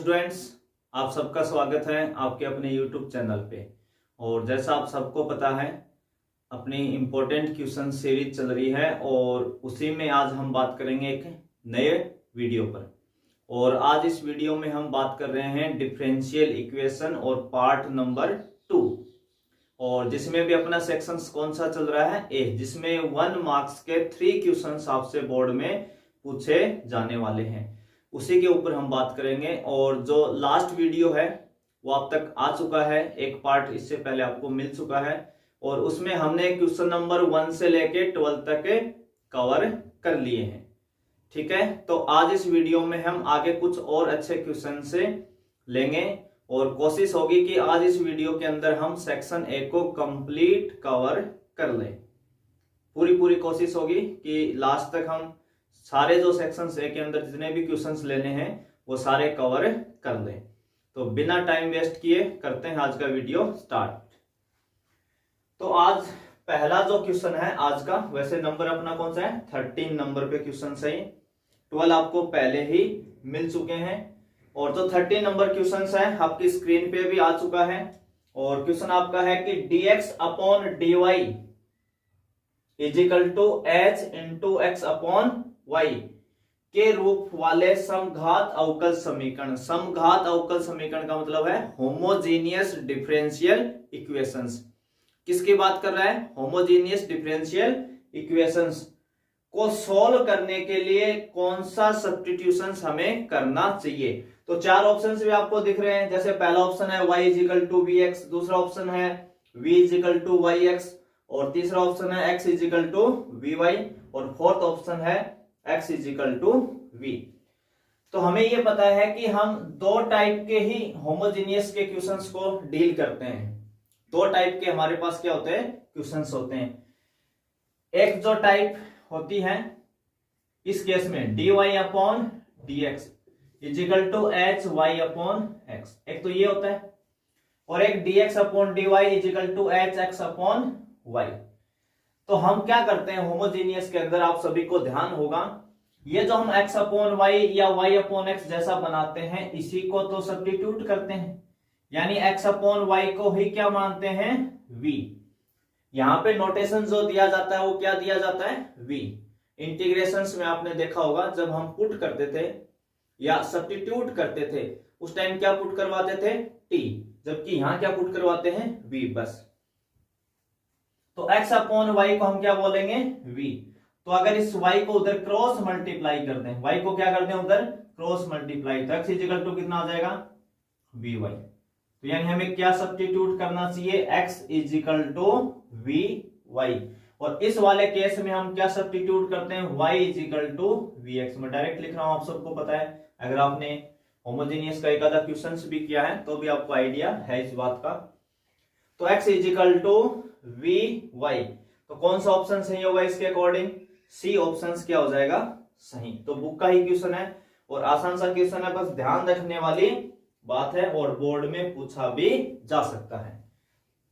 Students, आप सबका स्वागत है आपके अपने YouTube चैनल पे। और जैसा आप सबको पता है, अपनी इम्पोर्टेंट क्वेश्चन सीरीज चल रही है और उसी में आज हम बात करेंगे एक नए वीडियो पर। और आज इस वीडियो में हम बात कर रहे हैं डिफरेंशियल इक्वेशन और पार्ट नंबर 2, और जिसमें भी अपना सेक्शन कौन सा चल रहा है, ए, जिसमें 1 मार्क्स के 3 क्वेश्चन आपसे बोर्ड में पूछे जाने वाले हैं, उसी के ऊपर हम बात करेंगे। और जो लास्ट वीडियो है वो अब तक आ चुका है, एक पार्ट इससे पहले आपको मिल चुका है, और उसमें हमने क्वेश्चन नंबर 1 से लेके 12 तक कवर कर लिए हैं। ठीक है, तो आज इस वीडियो में हम आगे कुछ और अच्छे क्वेश्चन से लेंगे और कोशिश होगी कि आज इस वीडियो के अंदर हम सेक्शन ए को कंप्लीट कवर कर लें। पूरी कोशिश होगी कि लास्ट तक हम सारे जो सेक्शंस ए के अंदर जितने भी क्वेश्चंस लेने हैं वो सारे कवर कर लें। तो बिना टाइम वेस्ट किए करते हैं आज का वीडियो स्टार्ट। तो आज पहला जो क्वेश्चन है आज का, वैसे नंबर अपना कौन सा है, 13 नंबर पे क्वेश्चन है। 12 आपको पहले ही मिल चुके हैं, और जो 13 नंबर क्वेश्चन है आपकी स्क्रीन पे भी आ चुका है। और क्वेश्चन आपका है कि dx upon dy is equal to h into x upon y के रूप वाले समघात अवकल समीकरण। समघात अवकल समीकरण का मतलब है होमोजीनियस डिफरेंशियल इक्वेशंस। किसकी बात कर रहा है, होमोजीनियस डिफरेंशियल इक्वेशंस को सोल्व करने के लिए कौन सा सब्स्टिट्यूशन हमें करना चाहिए। तो 4 ऑप्शंस भी आपको दिख रहे हैं। जैसे पहला ऑप्शन है y is equal to v x, दूसरा ऑप्शन है v is equal to y x, और तीसरा ऑप्शन है x is equal to v y, और फोर्थ ऑप्शन है x is equal to v। तो हमें यह पता है कि हम 2 टाइप के ही होमोजीनियस के क्वेश्चंस को डील करते हैं। 2 टाइप के हमारे पास क्या होते हैं, क्वेश्चंस होते हैं। एक जो टाइप होती है इस केस में dy upon dx is equal to h y upon x, एक तो ये होता है, और एक dx upon dy is equal to h x upon y. तो हम क्या करते हैं होमोजीनियस के अंदर, आप सभी को ध्यान होगा, ये जो हम x अपॉन वाई या y अपॉन एक्स जैसा बनाते हैं इसी को तो सब्स्टिट्यूट करते हैं, यानी x अपॉन वाई को ही क्या मानते हैं, v। यहां पे नोटेशन जो दिया जाता है वो क्या दिया जाता है, v। इंटीग्रेशंस में आपने देखा होगा जब हम पुट करते थे या सब्स्टिट्यूट करते थे उस टाइम क्या पुट करवाते थे, t, जबकि यहां क्या पुट करवाते हैं, v बस। तो x अपॉन वाई को हम क्या बोलेंगे, v। तो अगर इस y को उधर क्रॉस मल्टीप्लाई कर दें, y को क्या कर दें उधर क्रॉस मल्टीप्लाई, तो x इक्वल टू कितना आ जाएगा, vy। तो यानी हमें क्या सब्स्टिट्यूट करना चाहिए, x is equal to vy, और इस वाले केस में हम क्या सब्स्टिट्यूट करते हैं, y is equal to vx। मैं डायरेक्ट लिख रहा हूं, आप सबको पता है, अगर आपने होमोजेनियस का एक आधा क्वेश्चन भी किया है तो भी आपको आइडिया है इस बात का। तो x is equal to vy, तो कौन सा ऑप्शन सही होगा इसके अकॉर्डिंग, सी ऑप्शन क्या हो जाएगा सही। तो बुक का ही क्वेश्चन है और आसान सा क्वेश्चन है, बस ध्यान रखने वाली बात है, और बोर्ड में पूछा भी जा सकता है।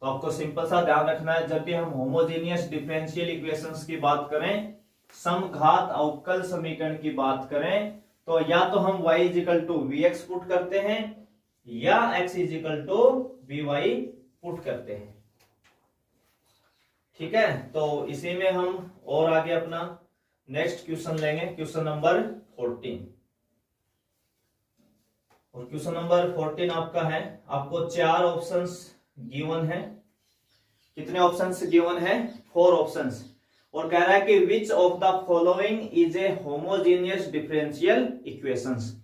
तो आपको सिंपल सा ध्यान रखना है, जब भी हम होमोजेनियस डिफरेंशियल इक्वेशंस की बात करें, समघात अवकल समीकरण की बात करें, तो या तो हम y is equal to v x put करते हैं या x is equal to v y put करते हैं। ठीक है, तो इसी में हम और आगे अपना नेक्स्ट क्वेश्चन लेंगे, क्वेश्चन नंबर 14। और क्वेश्चन नंबर 14 आपका है, आपको 4 ऑप्शंस गिवन है। कितने ऑप्शंस गिवन है, 4 ऑप्शंस, और कह रहा है कि which of the following is a homogeneous differential equations,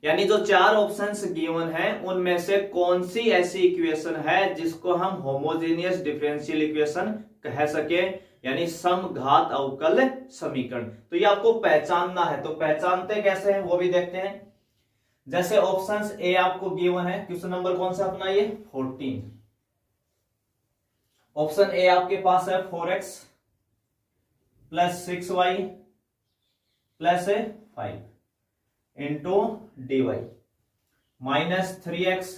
यानी जो 4 ऑप्शंस गिवन है उनमें से कौन सी ऐसी इक्वेशन है जिसको हम होमोजीनियस डिफरेंशियल इक्वेशन कह सके, यानी समघात अवकल समीकरण। तो ये आपको पहचानना है, तो पहचानते कैसे हैं वो भी देखते हैं। जैसे ऑप्शंस ए आपको गिवन है, क्वेश्चन नंबर कौन सा अपना ये 14। ऑप्शन ए आपके पास है 4x plus 6y plus 5 into dy minus 3x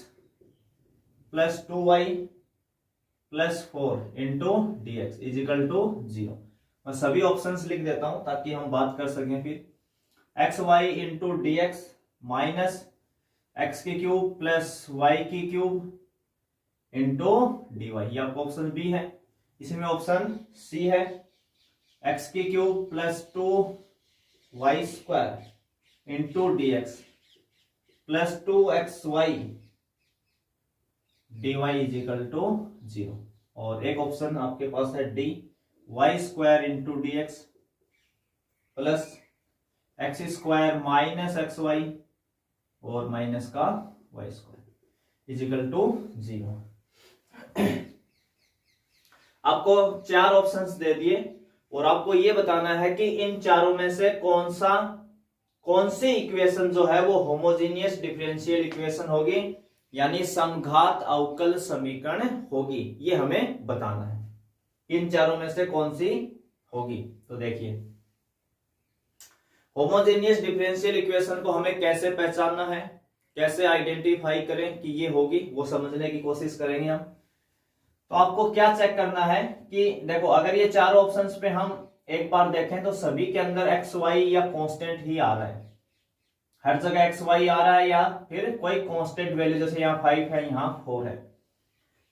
plus 2y plus 4 into dx is equal to 0। मैं सभी ऑप्शंस लिख देता हूं ताकि हम बात कर सकें। फिर x y into d x minus x की क्यूब प्लस वाई की क्यूब इंटू डी वाई, ये आपका ऑप्शन बी है। इसी में ऑप्शन सी है एक्स की cube plus 2y² into d x plus 2xy dy is equal to 0। और एक ऑप्शन आपके पास है d y² into d x plus x² minus xy और माइनस का y² इज इक्वल टू 0। आपको 4 ऑप्शंस दे दिए और आपको यह बताना है कि इन चारों में से कौन सी इक्वेशन जो है वो होमोजेनियस डिफरेंशियल इक्वेशन होगी, यानी समघात अवकल समीकरण होगी, ये हमें बताना है। इन चारों में से कौन सी होगी। तो देखिए, होमोजेनियस डिफरेंशियल इक्वेशन को हमें कैसे पहचानना है, कैसे आइडेंटिफाई करें कि ये होगी, वो समझने की कोशिश करेंगे हम। तो आपको क्या चेक करना है कि देखो, अगर ये चारों ऑप्शंस पे हम एक बार देखें तो सभी के अंदर एक्स वाई या कांस्टेंट ही आ रहा है, हर जगह एक्स वाई आ रहा है या फिर कोई कांस्टेंट वैल्यू, जैसे यहाँ 5 है यहाँ 4 है।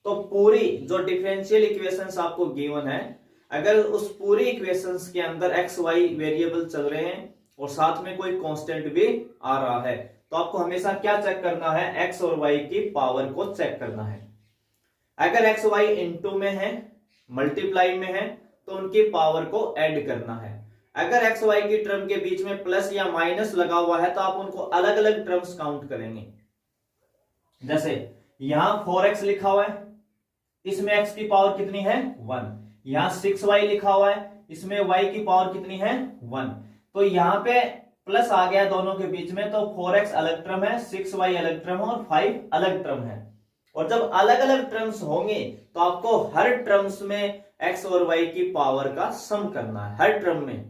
तो पूरी जो डिफरेंशियल इक्वेशंस आपको गिवन है, अगर उस पूरी इक्वेशंस के अंदर एक्स वाई वेरिएबल चल रहे हैं और साथ में कोई कांस्टेंट भी आ रहा है, तो आपको हमेशा क्या चेक करना है, एक्स और वाई की पावर को चेक करना है। अगर एक्स वाई इनटू में है, मल्टीप्लाई में है, तो उनकी पावर को ऐड करना है। अगर एक्स वाई की टर्म के बीच में प्लस या माइनस लगा हुआ है तो आप उनको अलग अलग टर्म्स काउंट करेंगे। जैसे यहां 4x लिखा हुआ है, इसमें x की पावर कितनी है 1। यहां 6y लिखा हुआ है, इसमें y की पावर कितनी है 1। तो यहां पे प्लस आ गया दोनों के बीच में, तो 4x अलग टर्म है, 6y अलग टर्म है और 5 अलग टर्म है। और जब अलग अलग टर्म्स होंगे तो आपको हर टर्म्स में x और y की पावर का सम करना है, हर टर्म में।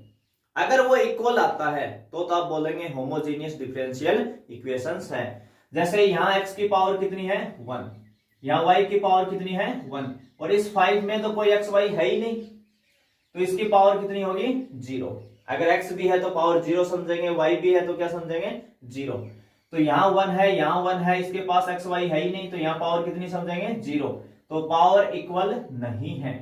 अगर वो इक्वल आता है तो आप बोलेंगे होमोजेनियस डिफरेंशियल इक्वेशंस है। जैसे यहाँ x की पावर कितनी है 1, यहाँ y की पावर कितनी है 1, और इस 5 में तो कोई x y है ही नहीं, तो इसकी पावर कितनी होगी 0। अगर x भी है तो पावर 0 समझेंगे, y भी है तो क्या समझेंगे 0। तो यहाँ 1 है, यहाँ 1 है, इसके पास एक्स वाई है ही नहीं, तो यहाँ पावर कितनी समझेंगे 0। तो पावर इक्वल नहीं है,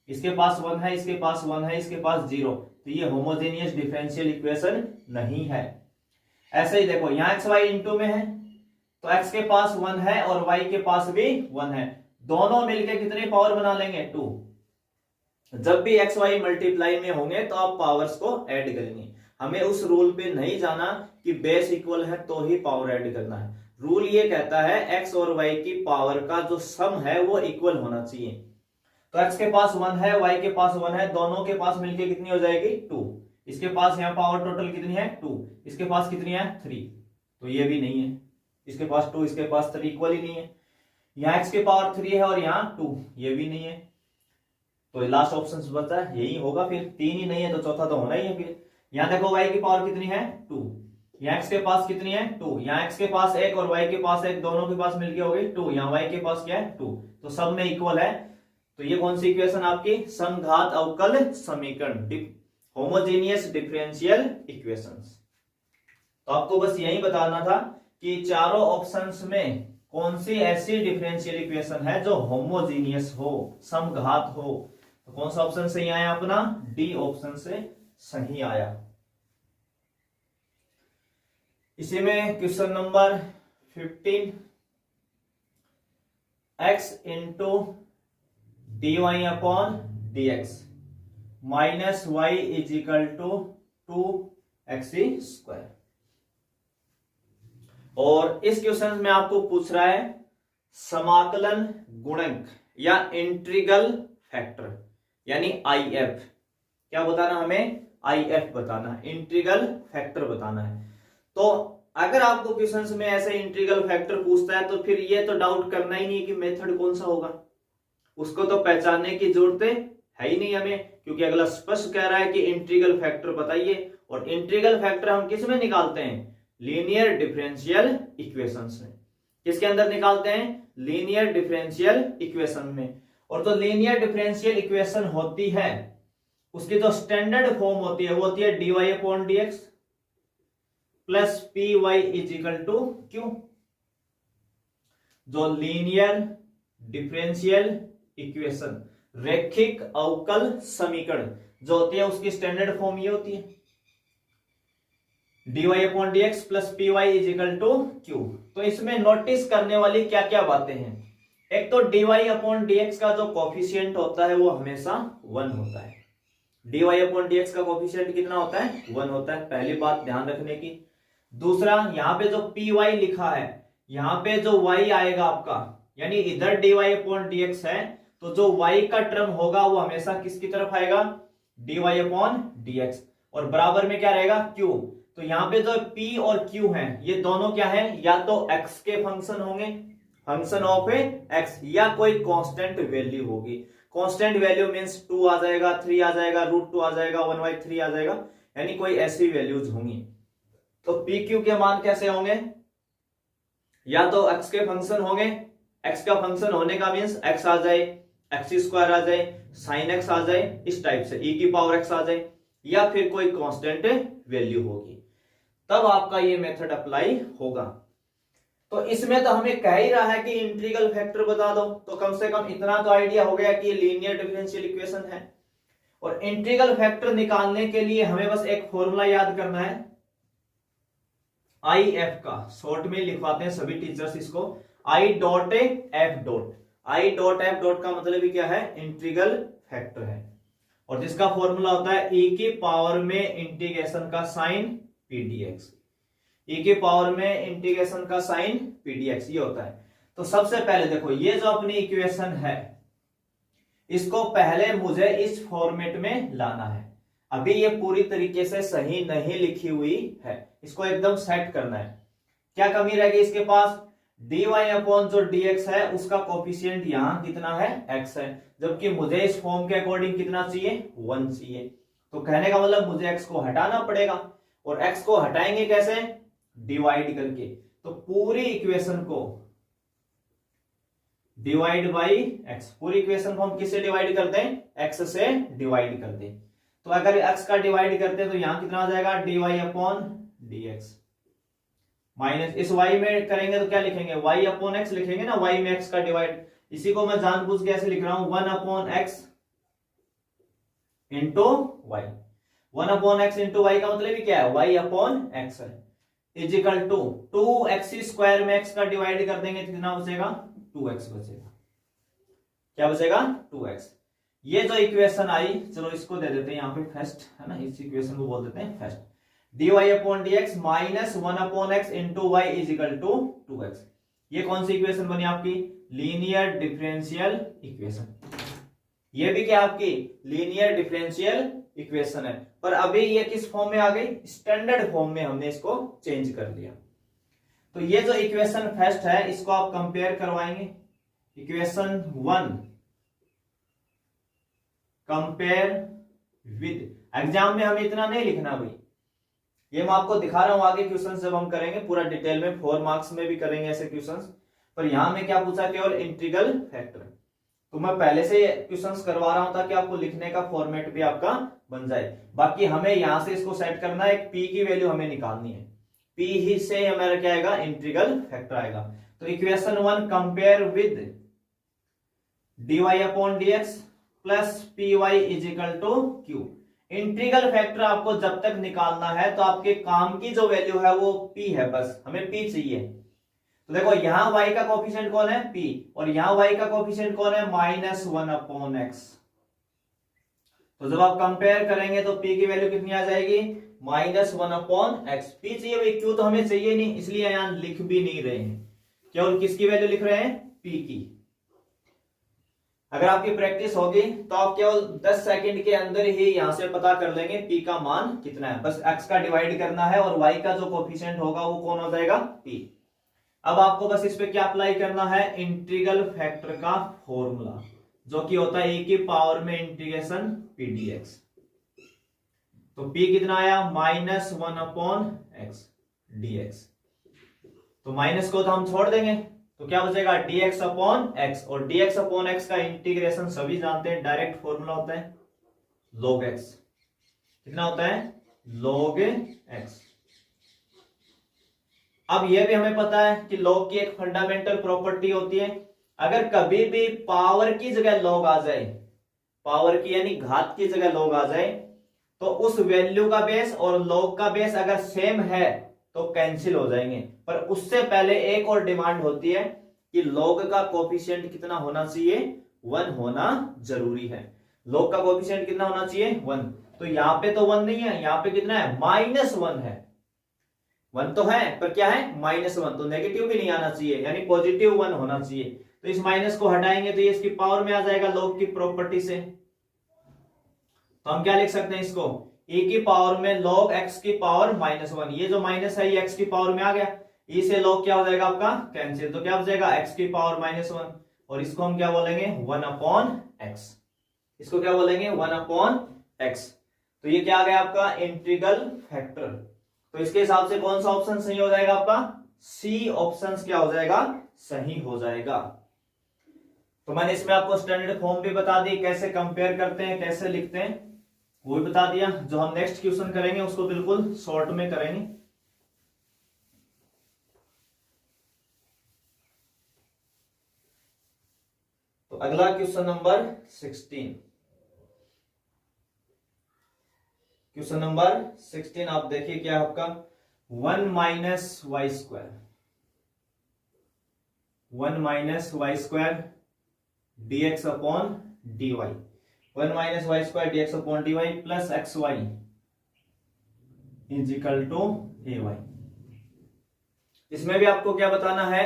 इसके पास 1 है, इसके पास 1 है, इसके पास 0, तो ये होमोजेनियस डिफरेंशियल इक्वेशन नहीं है। ऐसे ही देखो, यहाँ एक्स वाई इंटू में है, तो एक्स के पास 1 है और वाई के पास भी 1 है, दोनों मिलके कितनी पावर बना लेंगे 2। जब भी एक्स वाई मल्टीप्लाई में होंगे तो आप पावर्स को ऐड करेंगे। हमें उस रूल पे नहीं जाना कि बेस इक्वल है तो ही पावर ऐड करना है। रूल ये कहता है एक्स और वाई की पावर का जो सम है वो इक्वल होना चाहिए। तो एक्स के पास 1 है, वाई के पास 1 है, दोनों के पास मिलके कितनी हो जाएगी 2। इसके पास यहाँ पावर टोटल कितनी है 2, इसके पास कितनी है 3, तो ये भी नहीं है, इसके पास 2, इसके पास 3, इक्वल ही नहीं है। यहाँ एक्स के पावर 3 है और यहाँ 2, ये भी नहीं है, तो लास्ट ऑप्शन बचा है यही होगा। फिर 3 ही नहीं है तो चौथा तो होना ही है। फिर यहाँ देखो y की पावर कितनी है 2, यहाँ x के पास कितनी है 2, यहाँ x के पास 1 और y के पास 1, दोनों के पास मिलके हो गई 2, यहाँ y के पास क्या है 2, तो सब में इक्वल है। तो ये कौन सी इक्वेशन आपकी समघात अवकल समीकरण, होमोजेनियस डिफरेंशियल इक्वेशंस। तो आपको बस यही बताना था कि चारों ऑप्शंस में कौन सी ऐसी डिफरेंशियल इक्वेशन है जो होमोजेनियस हो, समघात हो। तो कौन सा ऑप्शन सही आया अपना, डी ऑप्शन से सही आया। इसी में question number 15, x into d y upon d x minus y is equal to 2x²। और इस क्वेश्चन में आपको पूछ रहा है समाकलन गुणक या इंटीग्रल फैक्टर, यानी IF। क्या बताना हमें, IF बताना है, इंटीग्रल फैक्टर बताना है। तो अगर आपको क्वेश्चंस में ऐसे इंटीग्रल फैक्टर पूछता है तो फिर ये तो डाउट करना ही नहीं कि मेथड कौन सा होगा, उसको तो पहचानने की जरूरत है ही नहीं हमें, क्योंकि अगला स्पष्ट कह रहा है कि इंटीग्रल फैक्टर बताइए। और इंटीग्रल फैक्टर हम किस में निकालते हैं, लीनियर डिफरेंशियल इक्वेशंस में। किसके अंदर निकालते हैं, लीनियर डिफरेंशियल इक्वेशन में। और तो लीनियर डिफरेंशियल इक्वेशन होती है, उसकी जो स्टैंडर्ड फॉर्म होती है वो होती है dy upon dx plus py is equal to q। जो लीनियर डिफरेंशियल इक्वेशन, रैखिक अवकल समीकरण जो होती है, उसकी स्टैंडर्ड फॉर्म ये होती है dy/dx plus py is equal to q। तो इसमें नोटिस करने वाली क्या क्या बातें हैं? एक तो dy/dx का जो कोफिशिएंट होता है वो हमेशा 1 होता है। dy/dx का कोफिशिएंट कितना होता है? 1 होता है, पहली बात ध्यान रखने की। दूसरा, यहाँ पे जो py लिखा है, यहाँ पे जो y आएगा आपका, यानी इधर dy/dx है, तो जो y का टर्म होगा वो हमेशा किसकी तरफ आएगा? dy/dx। और बराबर में क्या रहेगा? q। तो यहाँ पे जो p और q है, ये दोनों क्या है? या तो x के फंक्शन होंगे, फंक्शन ऑफ x, या कोई कांस्टेंट वैल्यू होगी। कांस्टेंट वैल्यू मींस 2 आ जाएगा, 3 आ जाएगा, √2 आ जाएगा, 1/3 आ जाएगा, यानी कोई ऐसी वैल्यूज होंगी। तो p q के मान कैसे होंगे? या तो x के फंक्शन होंगे, x का फंक्शन होने का मींस x आ जाए, x² आ जाए, sin x आ जाए, इस टाइप से e⁻x आ जाए, या फिर कोई कांस्टेंट वैल्यू होगी, तब आपका ये मेथड अप्लाई होगा। तो इसमें तो हमें कह ही रहा है कि इंटीग्रल फैक्टर बता दो, तो कम से कम इतना तो आइडिया हो गया कि ये लीनियर डिफरेंशियल इक्वेशन है। और इंटीग्रल फैक्टर निकालने के लिए हमें बस एक फॉर्मूला याद करना है, IF का, शॉर्ट में लिखवाते हैं सभी टीचर्स इसको, I.F. I.F. का मतलब ही क्या है? इंटीग्रल फैक्टर है, और जिसका फॉर्मूला होता है e की पावर में इंटीग्रेशन का साइन pdx, e की पावर में इंटीग्रेशन का साइन pdx, ये होता है। तो सबसे पहले देखो, ये जो अपनी इक्वेशन है, इसको पहले मुझे इस फॉर्मेट में लाना है। अभी ये पूरी तरीके से सही नहीं लिखी हुई है, इसको एकदम सेट करना है। क्या कमी रहेगी इसके पास? dy अपॉन जो dx है उसका कोफिशिएंट यहां कितना है? x है, जबकि मुझे इस फॉर्म के अकॉर्डिंग कितना चाहिए? 1 चाहिए। तो कहने का मतलब मुझे x को हटाना पड़ेगा, और x को हटाएंगे कैसे? डिवाइड करके। तो पूरी इक्वेशन को डिवाइड बाई x, पूरी इक्वेशन को हम किससे डिवाइड करते हैं? x से डिवाइड करते हैं। तो अगर x का डिवाइड करते हैं तो यहां कितना आ जाएगा? dy अपॉन dx, माइनस इस y में करेंगे तो क्या लिखेंगे? y अपॉन x लिखेंगे ना, y में x का डिवाइड। इसी को मैं जानबूझ के ऐसे लिख रहा हूं, 1 upon x into y। 1 upon x into y का मतलब ही क्या है? y अपॉन x है, इज इक्वल टू 2x² में x का डिवाइड कर देंगे तो कितना बचेगा? 2x बचेगा। क्या बचेगा? 2x। ये जो इक्वेशन आई, चलो इसको दे देते हैं यहाँ पे फर्स्ट, है ना, इस इक्वेशन को बोल देते हैं first. dy upon dx minus 1 upon x into y is equal to 2x। ये कौन सी इक्वेशन बनी आपकी? Linear differential equation. ये भी क्या आपकी? लीनियर डिफरेंशियल इक्वेशन है, पर अभी ये किस फॉर्म में आ गई? स्टैंडर्ड फॉर्म में हमने इसको चेंज कर दिया। तो ये जो इक्वेशन फर्स्ट है, इसको आप कंपेयर करवाएंगे, इक्वेशन 1 कंपेयर विद। एग्जाम में हमें इतना नहीं लिखना भाई, ये मैं आपको दिखा रहा हूं, आगे क्वेश्चन जब हम करेंगे पूरा डिटेल में, 4 मार्क्स में भी करेंगे ऐसे क्वेश्चंस। पर यहां में क्या पूछा? केवल इंटीग्रल फैक्टर। तो मैं पहले से क्वेश्चंस करवा रहा हूं ताकि आपको लिखने का फॉर्मेट भी आपका बन जाए। बाकी हमें यहां से इसको सेट करना है, एक p की वैल्यू हमें निकालनी है, p ही से हमारा क्या आएगा? इंटीग्रल फैक्टर आएगा। तो equation 1 compare with dy upon dx plus py is equal to q। Integral factor आपको जब तक निकालना है तो आपके काम की जो वैल्यू है वो p है, बस हमें p चाहिए। तो देखो यहां y का कोफिशिएंट कौन है? p, और यहां y का कोफिशिएंट कौन है? -1 अपॉन x। तो जब आप कंपेयर करेंगे तो p की वैल्यू कितनी आ जाएगी? -1 अपॉन x। p चाहिए भाई, q तो हमें चाहिए नहीं, इसलिए यहां लिख भी नहीं रहे हैं, केवल किसकी वैल्यू लिख रहे हैं? p की। अगर आपकी प्रैक्टिस होगी तो आप केवल 10 सेकंड के अंदर ही यहां से पता कर लेंगे p का मान कितना है। बस x का डिवाइड करना है और y का जो कोफिशिएंट होगा वो कौन हो जाएगा? p। अब आपको बस इस पे क्या अप्लाई करना है? इंटीग्रल फैक्टर का फॉर्मूला, जो कि होता है e की पावर में इंटीग्रेशन pdx। तो p कितना आया? -1 अपॉन x dx। तो माइनस को तो हम छोड़ देंगे, तो क्या बचेगा? dx अपॉन x, और dx अपॉन x का इंटीग्रेशन सभी जानते हैं, डायरेक्ट फॉर्मूला होता है log x। कितना होता है? log x। अब यह भी हमें पता है कि लॉग की एक फंडामेंटल प्रॉपर्टी होती है, अगर कभी भी पावर की जगह लॉग आ जाए, पावर की यानी घात की जगह लॉग आ जाए, तो उस वैल्यू का बेस और लॉग का बेस अगर सेम है तो कैंसिल हो जाएंगे। पर उससे पहले एक और डिमांड होती है कि लॉग का कोफिशिएंट कितना होना चाहिए, 1 होना जरूरी है। लॉग का कोफिशिएंट कितना होना चाहिए, 1। तो यहां पे तो 1 नहीं है, यहां पे कितना है, -1 है। 1 तो है पर क्या है, -1, तो नेगेटिव भी नहीं आना चाहिए, यानी पॉजिटिव 1 होना चाहिए। तो इस माइनस को हटाएंगे तो ये इसकी पावर में आ जाएगा लॉग की प्रॉपर्टी से। तो हम क्या लिख सकते हैं इसको, e की पावर में log x की पावर -1, ये जो माइनस है ये x की पावर में आ गया, e से log क्या हो जाएगा आपका कैंसिल, तो क्या हो जाएगा x की पावर -1, और इसको हम क्या बोलेंगे 1/x, इसको क्या बोलेंगे 1/x। तो ये क्या आ गया आपका इंटीग्रल फैक्टर। तो इसके हिसाब से कौन सा ऑप्शन सही हो जाएगा आपका, सी ऑप्शन क्या हो जाएगा, सही हो जाएगा। तो मैंने इसमें आपको स्टैंडर्ड फॉर्म भी बता दी, कैसे कंपेयर करते हैं, कैसे लिखते हैं वो भी बता दिया। जो हम नेक्स्ट क्वेश्चन करेंगे उसको बिल्कुल शॉर्ट में करेंगे। तो अगला क्वेश्चन नंबर 16, क्वेश्चन नंबर 16 आप देखिए क्या आपका 1 - y², 1 - y² dx/dy, 1 - y² dx/dy plus xy = ay। इसमें भी आपको क्या बताना है,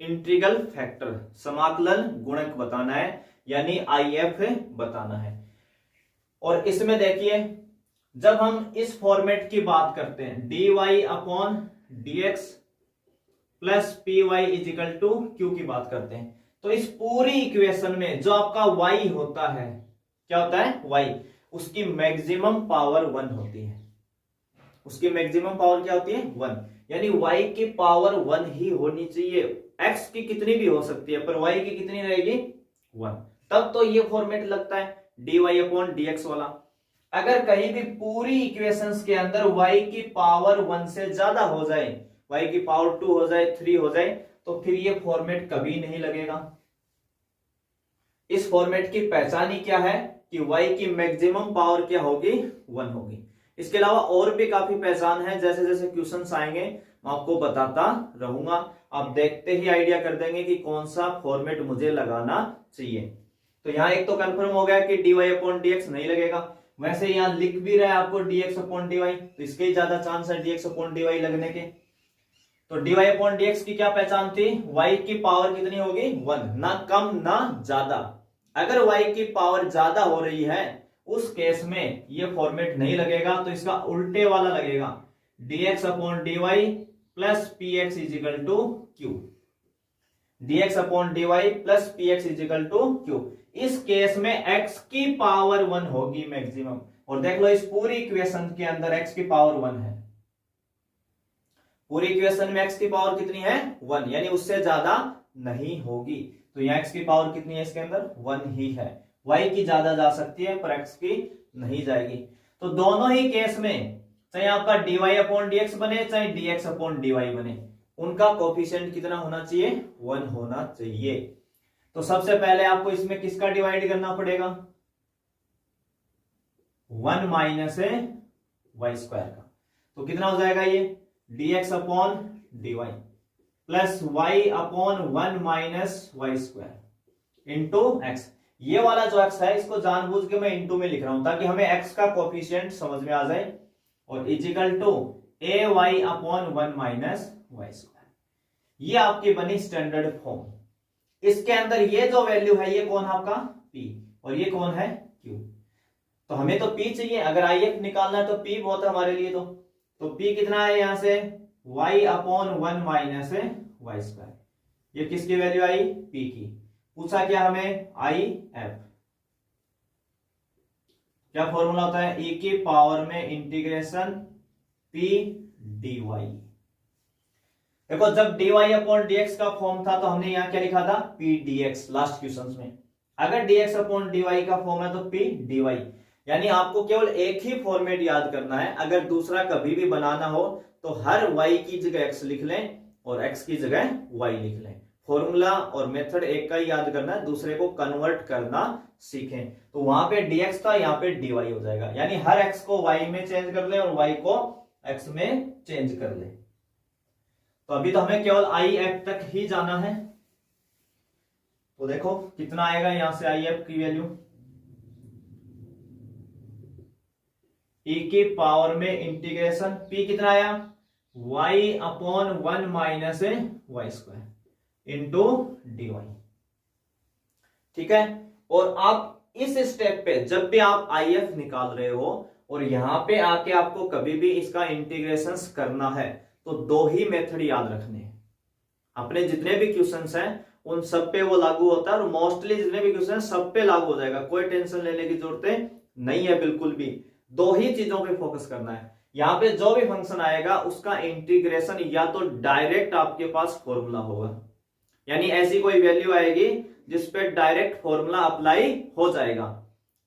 इंटीग्रल फैक्टर, समाकलन गुणक बताना है, यानी IF बताना है। और इसमें देखिए जब हम इस फॉर्मेट की बात करते हैं dy/dx प्लस py = q की बात करते हैं, तो इस पूरी इक्वेशन में जो आपका y होता है, क्या होता है y, उसकी मैक्सिमम पावर 1 होती है, उसकी मैक्सिमम पावर क्या होती है 1, यानी y की पावर 1 ही होनी चाहिए। x की कितनी भी हो सकती है पर y की कितनी रहेगी 1, तब तो ये फॉर्मेट लगता है dy/dx वाला। अगर कहीं भी पूरी इक्वेशंस के अंदर y की पावर 1 से ज्यादा हो जाए, y की पावर 2 हो जाए, 3 हो जाए, तो फिर ये फॉर्मेट कभी नहीं लगेगा। इस फॉर्मेट की पहचान ही क्या है कि y की मैक्सिमम पावर क्या होगी 1 होगी। इसके अलावा और भी काफी पहचान है, जैसे जैसे क्वेश्चंस आएंगे मैं आपको बताता रहूंगा, आप देखते ही आइडिया कर देंगे कि कौन सा फॉर्मेट मुझे लगाना चाहिए। तो यहाँ एक तो कंफर्म हो गया कि dy/dx नहीं लगेगा, वैसे यहाँ लिख भी रहा है आपको dx/dy, तो इसके ही ज्यादा चांस है dx/dy लगने के। तो dy/dx की क्या पहचान थी, y की पावर कितनी होगी 1, ना कम ना ज्यादा। अगर y की पावर ज्यादा हो रही है उस केस में ये फॉर्मेट नहीं लगेगा, तो इसका उल्टे वाला लगेगा dx/dy plus px = q, dx/dy plus px = q। इस केस में x की पावर 1 होगी मैक्सिमम, और देख लो इस पूरी इक्वेशन के अंदर x की पावर 1 है, पूरी इक्वेशन में x की पावर कितनी है 1, यानी उससे ज्यादा नहीं होगी। तो यहाँ x की पावर कितनी है इसके अंदर 1 ही है, y की ज्यादा जा सकती है पर x की नहीं जाएगी। तो दोनों ही केस में चाहे आपका dy/dx बने चाहे dx/dy बने, उनका कोफिशिएंट कितना होना चाहिए 1 होना चाहिए। तो सबसे पहले आपको इसमें किसका डिवाइड करना पड़ेगा 1 - y² का, तो कितना हो जाएगा ये dx/dy plus y/1 - y² into x। ये वाला जो x है इसको जानबूझ के मैं इंटू में लिख रहा हूं ताकि हमें x का कोफिशिएंट समझ में आ जाए, और = ay/1 - y²। ये आपकी बनी स्टैंडर्ड फॉर्म। इसके अंदर ये जो वैल्यू है ये कौन है आपका p, और ये कौन है q। तो हमें तो p चाहिए, अगर if निकालना है तो p बहुत है हमारे लिए। तो p कितना है यहां से y/1 - y², ये किसकी वैल्यू आई p की। पूछा क्या हमें if, क्या फॉर्मूला होता है e की पावर में इंटीग्रेशन p dy। देखो जब dy/dx का फॉर्म था तो हमने यहां क्या लिखा था p dx लास्ट क्वेश्चन में, अगर dx/dy का फॉर्म है तो p dy। यानी आपको केवल एक ही फॉर्मेट याद करना है। अगर दूसरा कभी भी बनाना हो तो हर y की जगह x लिख लें और x की जगह y लिख लें। फॉर्मूला और मेथड एक का ही याद करना है, दूसरे को कन्वर्ट करना सीखें। तो वहां पे dx था, यहाँ पे dy हो जाएगा। यानी हर x को y में चेंज कर ले और y को x में चेंज कर ले। तो अभी तो हमें केवल if तक ही जाना है। तो देखो कितना आएगा यहां से if की वैल्यू, e की पावर में इंटीग्रेशन p कितना आया, y upon 1 minus Y square into dy। ठीक है। और आप इस स्टेप पे जब भी आप if निकाल रहे हो और यहां पे आके आपको कभी भी इसका इंटीग्रेशन करना है तो दो ही मेथड याद रखने हैं। अपने जितने भी क्वेश्चंस हैं उन सब पे वो लागू होता है और मोस्टली जितने भी क्वेश्चन सब पे लागू हो जाएगा। कोई टेंशन लेने की जरूरत नहीं है बिल्कुल भी। दो ही चीजों पे फोकस करना है। यहाँ पे जो भी फंक्शन आएगा उसका इंटीग्रेशन या तो डायरेक्ट आपके पास फॉर्मूला होगा, यानी ऐसी कोई वैल्यू आएगी जिसपे डायरेक्ट फॉर्मूला अप्लाई हो जाएगा।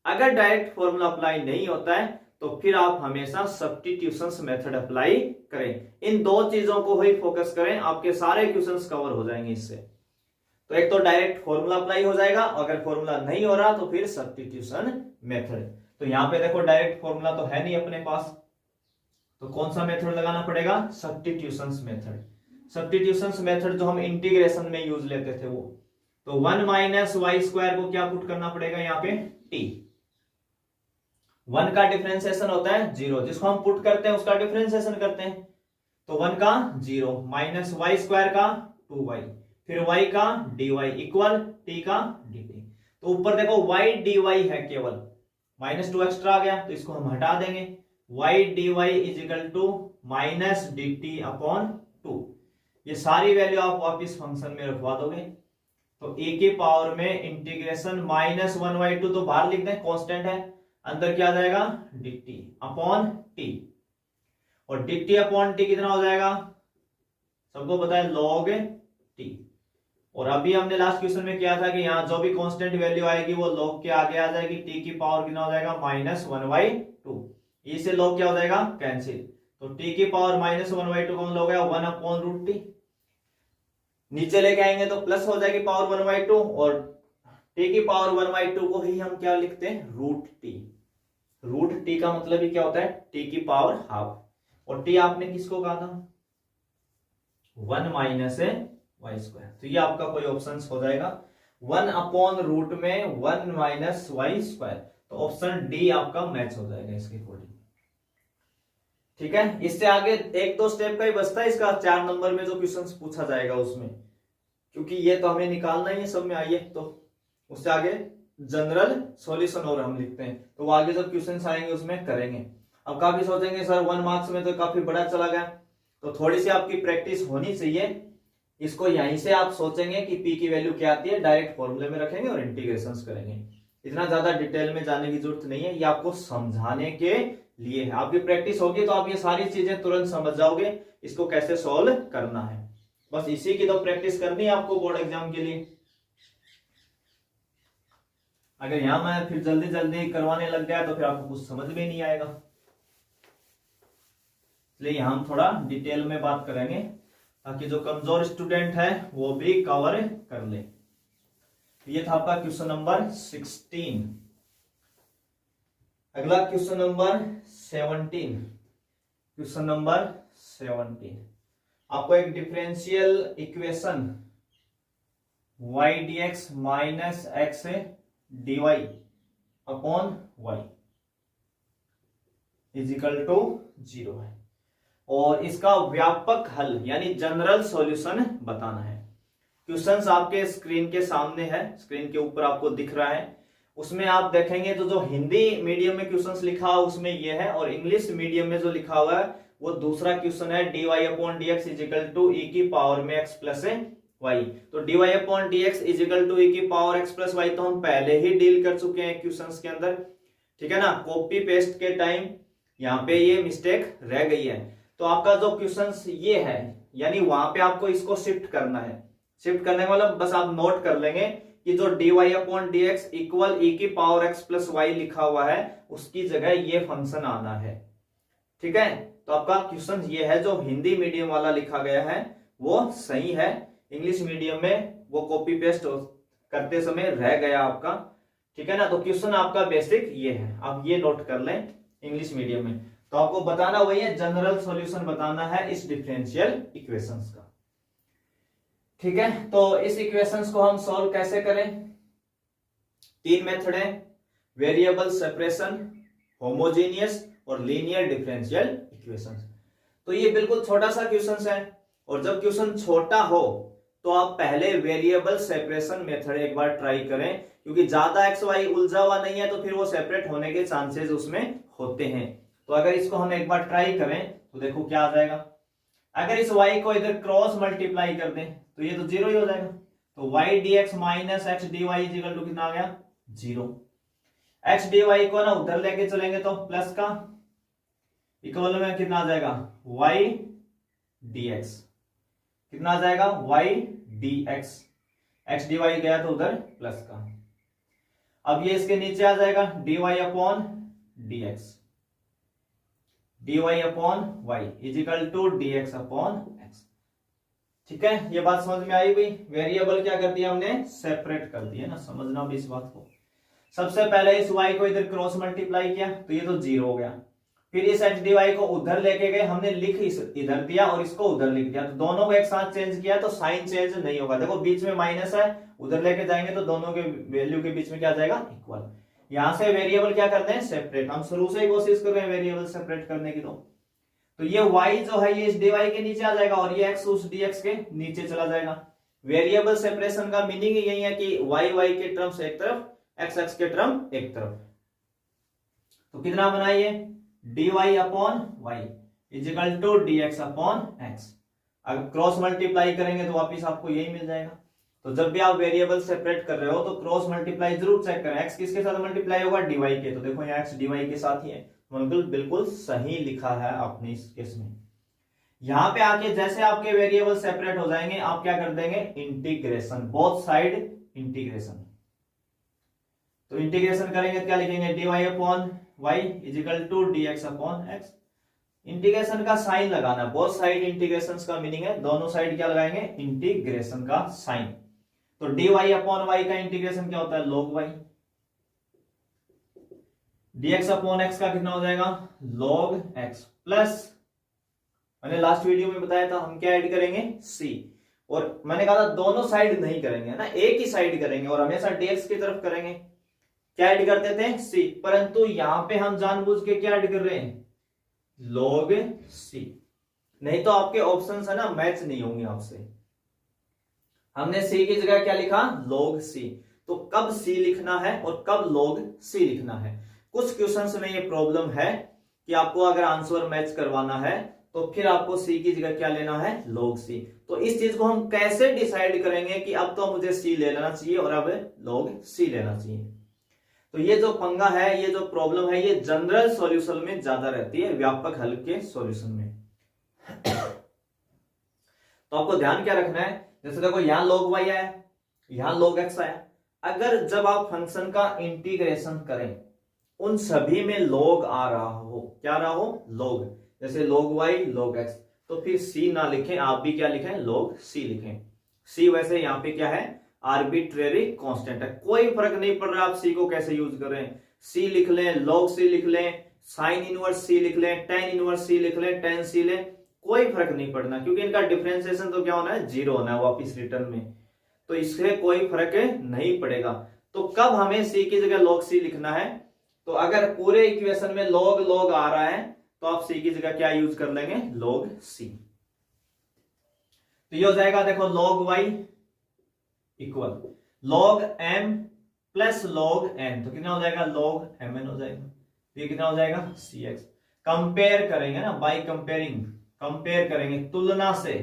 अगर डायरेक्ट फॉर्मूला अप्लाई नहीं होता है तो फिर आप हमेशा सब्स्टिट्यूशंस मेथड अप्लाई करें। इन दो चीजों को ही फोकस करें, आपके सारे क्वेश्चंस कवर हो जाएंगे इससे। तो एक तो डायरेक्ट फॉर्मूला अप्लाई हो जाएगा, अगर फॉर्मूला नहीं हो रहा तो फिर सब्स्टिट्यूशन मेथड। तो यहां पे देखो डायरेक्ट फॉर्मूला तो है नहीं अपने पास, तो कौन सा मेथड लगाना पड़ेगा, सब्स्टिट्यूशंस मेथड। सब्स्टिट्यूशंस मेथड जो हम इंटीग्रेशन में यूज लेते थे वो, तो 1 माइनस वाई स्क्वायर को क्या पुट करना पड़ेगा यहाँ पे t। 1 का डिफरेंशिएशन होता है 0, जिसको हम पुट करते हैं उसका डिफरेंशिएशन करते हैं। तो 1 का 0 माइनस वाई स्क्वायर का 2y, फिर y का dy इक्वल t का dt। तो ऊपर देखो y dy है केवल, माइनस 2 एक्स्ट्रा आ गया तो इसको हम हटा देंगे। y dy is equal to minus dt upon 2। ये सारी वैल्यू आप वापिस फंक्शन में रखवा दोगे। तो e की पावर में इंटीग्रेशन माइनस 1/2 तो बाहर लिख दें, कांस्टेंट है, अंदर क्या आ जाएगा dt अपॉन t। और dt अपॉन t कितना हो जाएगा, सबको पता है log t। और अभी हमने लास्ट क्वेश्चन में किया था कि यहाँ जो भी कांस्टेंट वैल्यू आएगी वो log के आगे आ जाएगी। t की पावर कितना हो जाएगा माइनस 1/2। e से log क्या हो जाएगा कैंसिल, तो t की पावर माइनस 1/2 कौन log है 1 अपॉन रूट टी। नीचे लेके आएंगे तो प्लस हो जाएगी पावर 1/2 और t की पावर 1/2 को ही हम क्या लिखते हैं रूट टी। रूट टी का मतलब ही क्या होता है t की पावर हाफ, और t आपने किसको कहा था 1 माइनस वाई स्क्वायर। तो ये आपका कोई ऑप्शन हो जाएगा 1 अपॉन रूट में 1 माइनस वाई स्क्वायर। तो ऑप्शन डी आपका मैच हो जाएगा इसके अकॉर्डिंग। ठीक है। इससे आगे एक दो स्टेप का ही बचता है इसका 4 नंबर में जो क्वेश्चंस पूछा जाएगा उसमें, क्योंकि ये तो हमें निकालना ही है सब में। आइए तो उससे आगे जनरल सॉल्यूशन और हम लिखते हैं, तो वो आगे जब क्वेश्चंस आएंगे उसमें करेंगे। अब काफी सोचेंगे सर 1 मार्क्स में तो काफी बड़ा चला गया, तो थोड़ी सी आपकी प्रैक्टिस होनी चाहिए। इसको यहीं से आप सोचेंगे कि p की वैल्यू क्या आती है, डायरेक्ट फॉर्मूले में रखेंगे और इंटीग्रेशंस करेंगे। इतना ज्यादा डिटेल में जाने की जरूरत नहीं है, ये आपको समझाने के लिए है। आपकी प्रैक्टिस होगी तो आप ये सारी चीजें तुरंत समझ जाओगे इसको कैसे सॉल्व करना है। बस इसी की तो प्रैक्टिस करनी है आपको बोर्ड एग्जाम के लिए। अगर यहां मैं फिर जल्दी जल्दी करवाने लग गया तो फिर आपको कुछ समझ में नहीं आएगा, इसलिए हम थोड़ा डिटेल में बात करेंगे ताकि जो कमजोर स्टूडेंट है वो भी कवर कर ले। ये था आपका क्वेश्चन नंबर 16। अगला क्वेश्चन नंबर 17। क्वेश्चन नंबर 17 आपको एक differential equation y dx minus x dy upon y is equal to 0 है, और इसका व्यापक हल यानी जनरल सॉल्यूशन बताना है। क्वेश्चंस आपके स्क्रीन के सामने है, स्क्रीन के ऊपर आपको दिख रहा है। उसमें आप देखेंगे तो जो हिंदी मीडियम में क्वेश्चंस लिखा हुआ उसमें ये है, और इंग्लिश मीडियम में जो लिखा हुआ है वो दूसरा क्वेश्चन है dy upon dx is equal to e की पावर में x प्लस y। तो dy upon dx is equal to e की पावर x प्लस y तो हम पहले ही डील कर चुके हैं क्वेश्चंस के अंदर, ठीक है ना। कॉपी पेस्ट के टाइम यहाँ पे ये मिस्टेक रह गई है। तो आपका जो क्वेश्चंस ये है, यानी वहां पे आपको इसको शिफ्ट करना है। शिफ्ट करने का मतलब बस आप नोट कर लेंगे कि जो dy upon d x equal e की पावर x प्लस वाई लिखा हुआ है उसकी जगह ये फंक्शन आना है। ठीक है, तो आपका क्वेश्चन ये है, जो हिंदी मीडियम वाला लिखा गया है वो सही है, इंग्लिश मीडियम में वो कॉपी पेस्ट करते समय रह गया आपका। ठीक है ना, तो क्वेश्चन आपका बेसिक ये है, आप ये नोट कर लें इंग्लिश मीडियम में। तो आपको बताना वही है, जनरल सॉल्यूशन बताना है इस डिफरेंशियल इक्वेशंस का। ठीक है, तो इस इक्वेशंस को हम सॉल्व कैसे करें? 3 मेथड है, वेरिएबल सेपरेशन, होमोजेनियस और लीनियर डिफरेंशियल इक्वेशंस। तो ये बिल्कुल छोटा सा क्वेश्चन है, और जब क्वेश्चन छोटा हो तो आप पहले वेरिएबल सेपरेशन मेथड एक बार ट्राई करें, क्योंकि ज्यादा एक्स वाई उलझा हुआ नहीं है तो फिर वो सेपरेट होने के चांसेस उसमें होते हैं। तो अगर इसको हम एक बार ट्राई करें तो देखो क्या आ जाएगा। अगर इस y को इधर क्रॉस मल्टीप्लाई कर दें तो ये तो 0 ही हो जाएगा। तो y dx minus x d y equal to कितना आ गया? 0। x dy को ना उधर लेके चलेंगे तो प्लस का इक्वल में कितना आ जाएगा? y dx कितना आ जाएगा? y dx, x dy गया तो उधर प्लस का। अब ये इसके नीचे आ जाएगा dy upon dx, dy upon y is equal to dx upon x। ठीक है, ये बात समझ में आई भाई? वेरिएबल क्या कर दिया हमने? सेपरेट कर दिया ना, समझना भी इस बात को। सबसे पहले इस y को इधर क्रॉस मल्टीप्लाई किया तो ये तो 0 हो गया, फिर इस x dy को उधर लेके गए, हमने लिख इधर दिया और इसको उधर लिख दिया, तो दोनों को एक साथ चेंज किया तो साइन चेंज नहीं होगा। देखो बीच में माइनस है, उधर लेके जाएंगे तो दोनों के वैल्यू के बीच में क्या जाएगा? इक्वल। यहां से वेरिएबल क्या करते हैं? सेपरेट। हम शुरू से ही कोशिश कर रहे हैं वेरिएबल सेपरेट करने की। तो ये y जो है ये इस dy के नीचे आ जाएगा और ये x उस dx के नीचे चला जाएगा। वेरिएबल सेपरेशन का मीनिंग यही है कि y के टर्म्स एक तरफ, x के टर्म एक तरफ। तो कितना बनाइए? dy upon y is equal to dx upon x। अगर क्रॉस मल्टीप्लाई करेंगे तो वापिस आपको यही मिल जाएगा। तो जब भी आप वेरिएबल सेपरेट कर रहे हो तो क्रॉस मल्टीप्लाई जरूर चेक करें, x किसके साथ मल्टीप्लाई होगा? dy के। तो देखो यहाँ x dy के साथ ही है, बिल्कुल सही लिखा है आपने इस केस में। यहां पे आके जैसे आपके वेरिएबल सेपरेट हो जाएंगे आप क्या कर देंगे? Integration, both side integration. तो इंटीग्रेशन करेंगे क्या लिखेंगे? dy upon y is equal to dx upon x। Integration का साइन लगाना, बोथ साइड इंटीग्रेशन का मीनिंग है दोनों साइड क्या लगाएंगे? इंटीग्रेशन का साइन। तो dy अपॉन y का इंटीग्रेशन क्या होता है? log y। dx upon x का कितना हो जाएगा? log x प्लस, मैंने लास्ट वीडियो में बताया था हम क्या ऐड करेंगे? c। और मैंने कहा था दोनों साइड नहीं करेंगे ना, एक ही साइड करेंगे और हमेशा dx की तरफ करेंगे। क्या ऐड करते थे? c, परंतु यहां पे हम जानबूझ के क्या ऐड कर रहे हैं? log c। नहीं तो आपके ऑप्शंस है ना मैच नहीं होंगे आपसे। हमने c की जगह क्या लिखा? log c। तो कब c लिखना है और कब log c लिखना है? कुछ क्वेश्चंस में ये प्रॉब्लम है कि आपको अगर आंसर मैच करवाना है तो फिर आपको c की जगह क्या लेना है? log c। तो इस चीज को हम कैसे डिसाइड करेंगे कि अब तो मुझे c ले लेना चाहिए और अब log c लेना चाहिए? तो ये जो पंगा है, ये जो प्रॉब्लम है, ये जनरल सॉल्यूशन में ज्यादा रहती है, व्यापक हल के सॉल्यूशन में। तो आपको ध्यान क्या रखना है? जैसे देखो यहाँ log y आया, यहाँ log x आया। अगर जब आप फंक्शन का इंटीग्रेशन करें उन सभी में log आ रहा हो, क्या रहा हो? log। जैसे log y log x, तो फिर c ना लिखें, आप भी क्या लिखें? log c लिखें। c वैसे यहाँ पे क्या है? आर्बिट्रेरी कांस्टेंट है, कोई फर्क नहीं पड़ रहा आप c को कैसे यूज कर रहे हैं। c लिख लें, log c लिख लें, साइन इनवर्स c लिख लें, टेन इनवर्स c लिख लें, टेन c लें, कोई फर्क नहीं पड़ना, क्योंकि इनका डिफरेंशिएशन तो क्या होना है? 0 होना है वापिस रिटर्न में। तो इससे कोई फर्क नहीं पड़ेगा। तो कब हमें c की जगह log c लिखना है? तो अगर पूरे इक्वेशन में log आ रहा है तो आप c की जगह क्या यूज कर लेंगे? log c। तो ये हो जाएगा देखो log y equal log m plus log n, तो कितना हो जाएगा? log mn हो जाएगा। तो ये कितना हो जाएगा? cx। कंपेयर करेंगे ना, बाय कंपेयरिंग, कंपेयर करेंगे तुलना से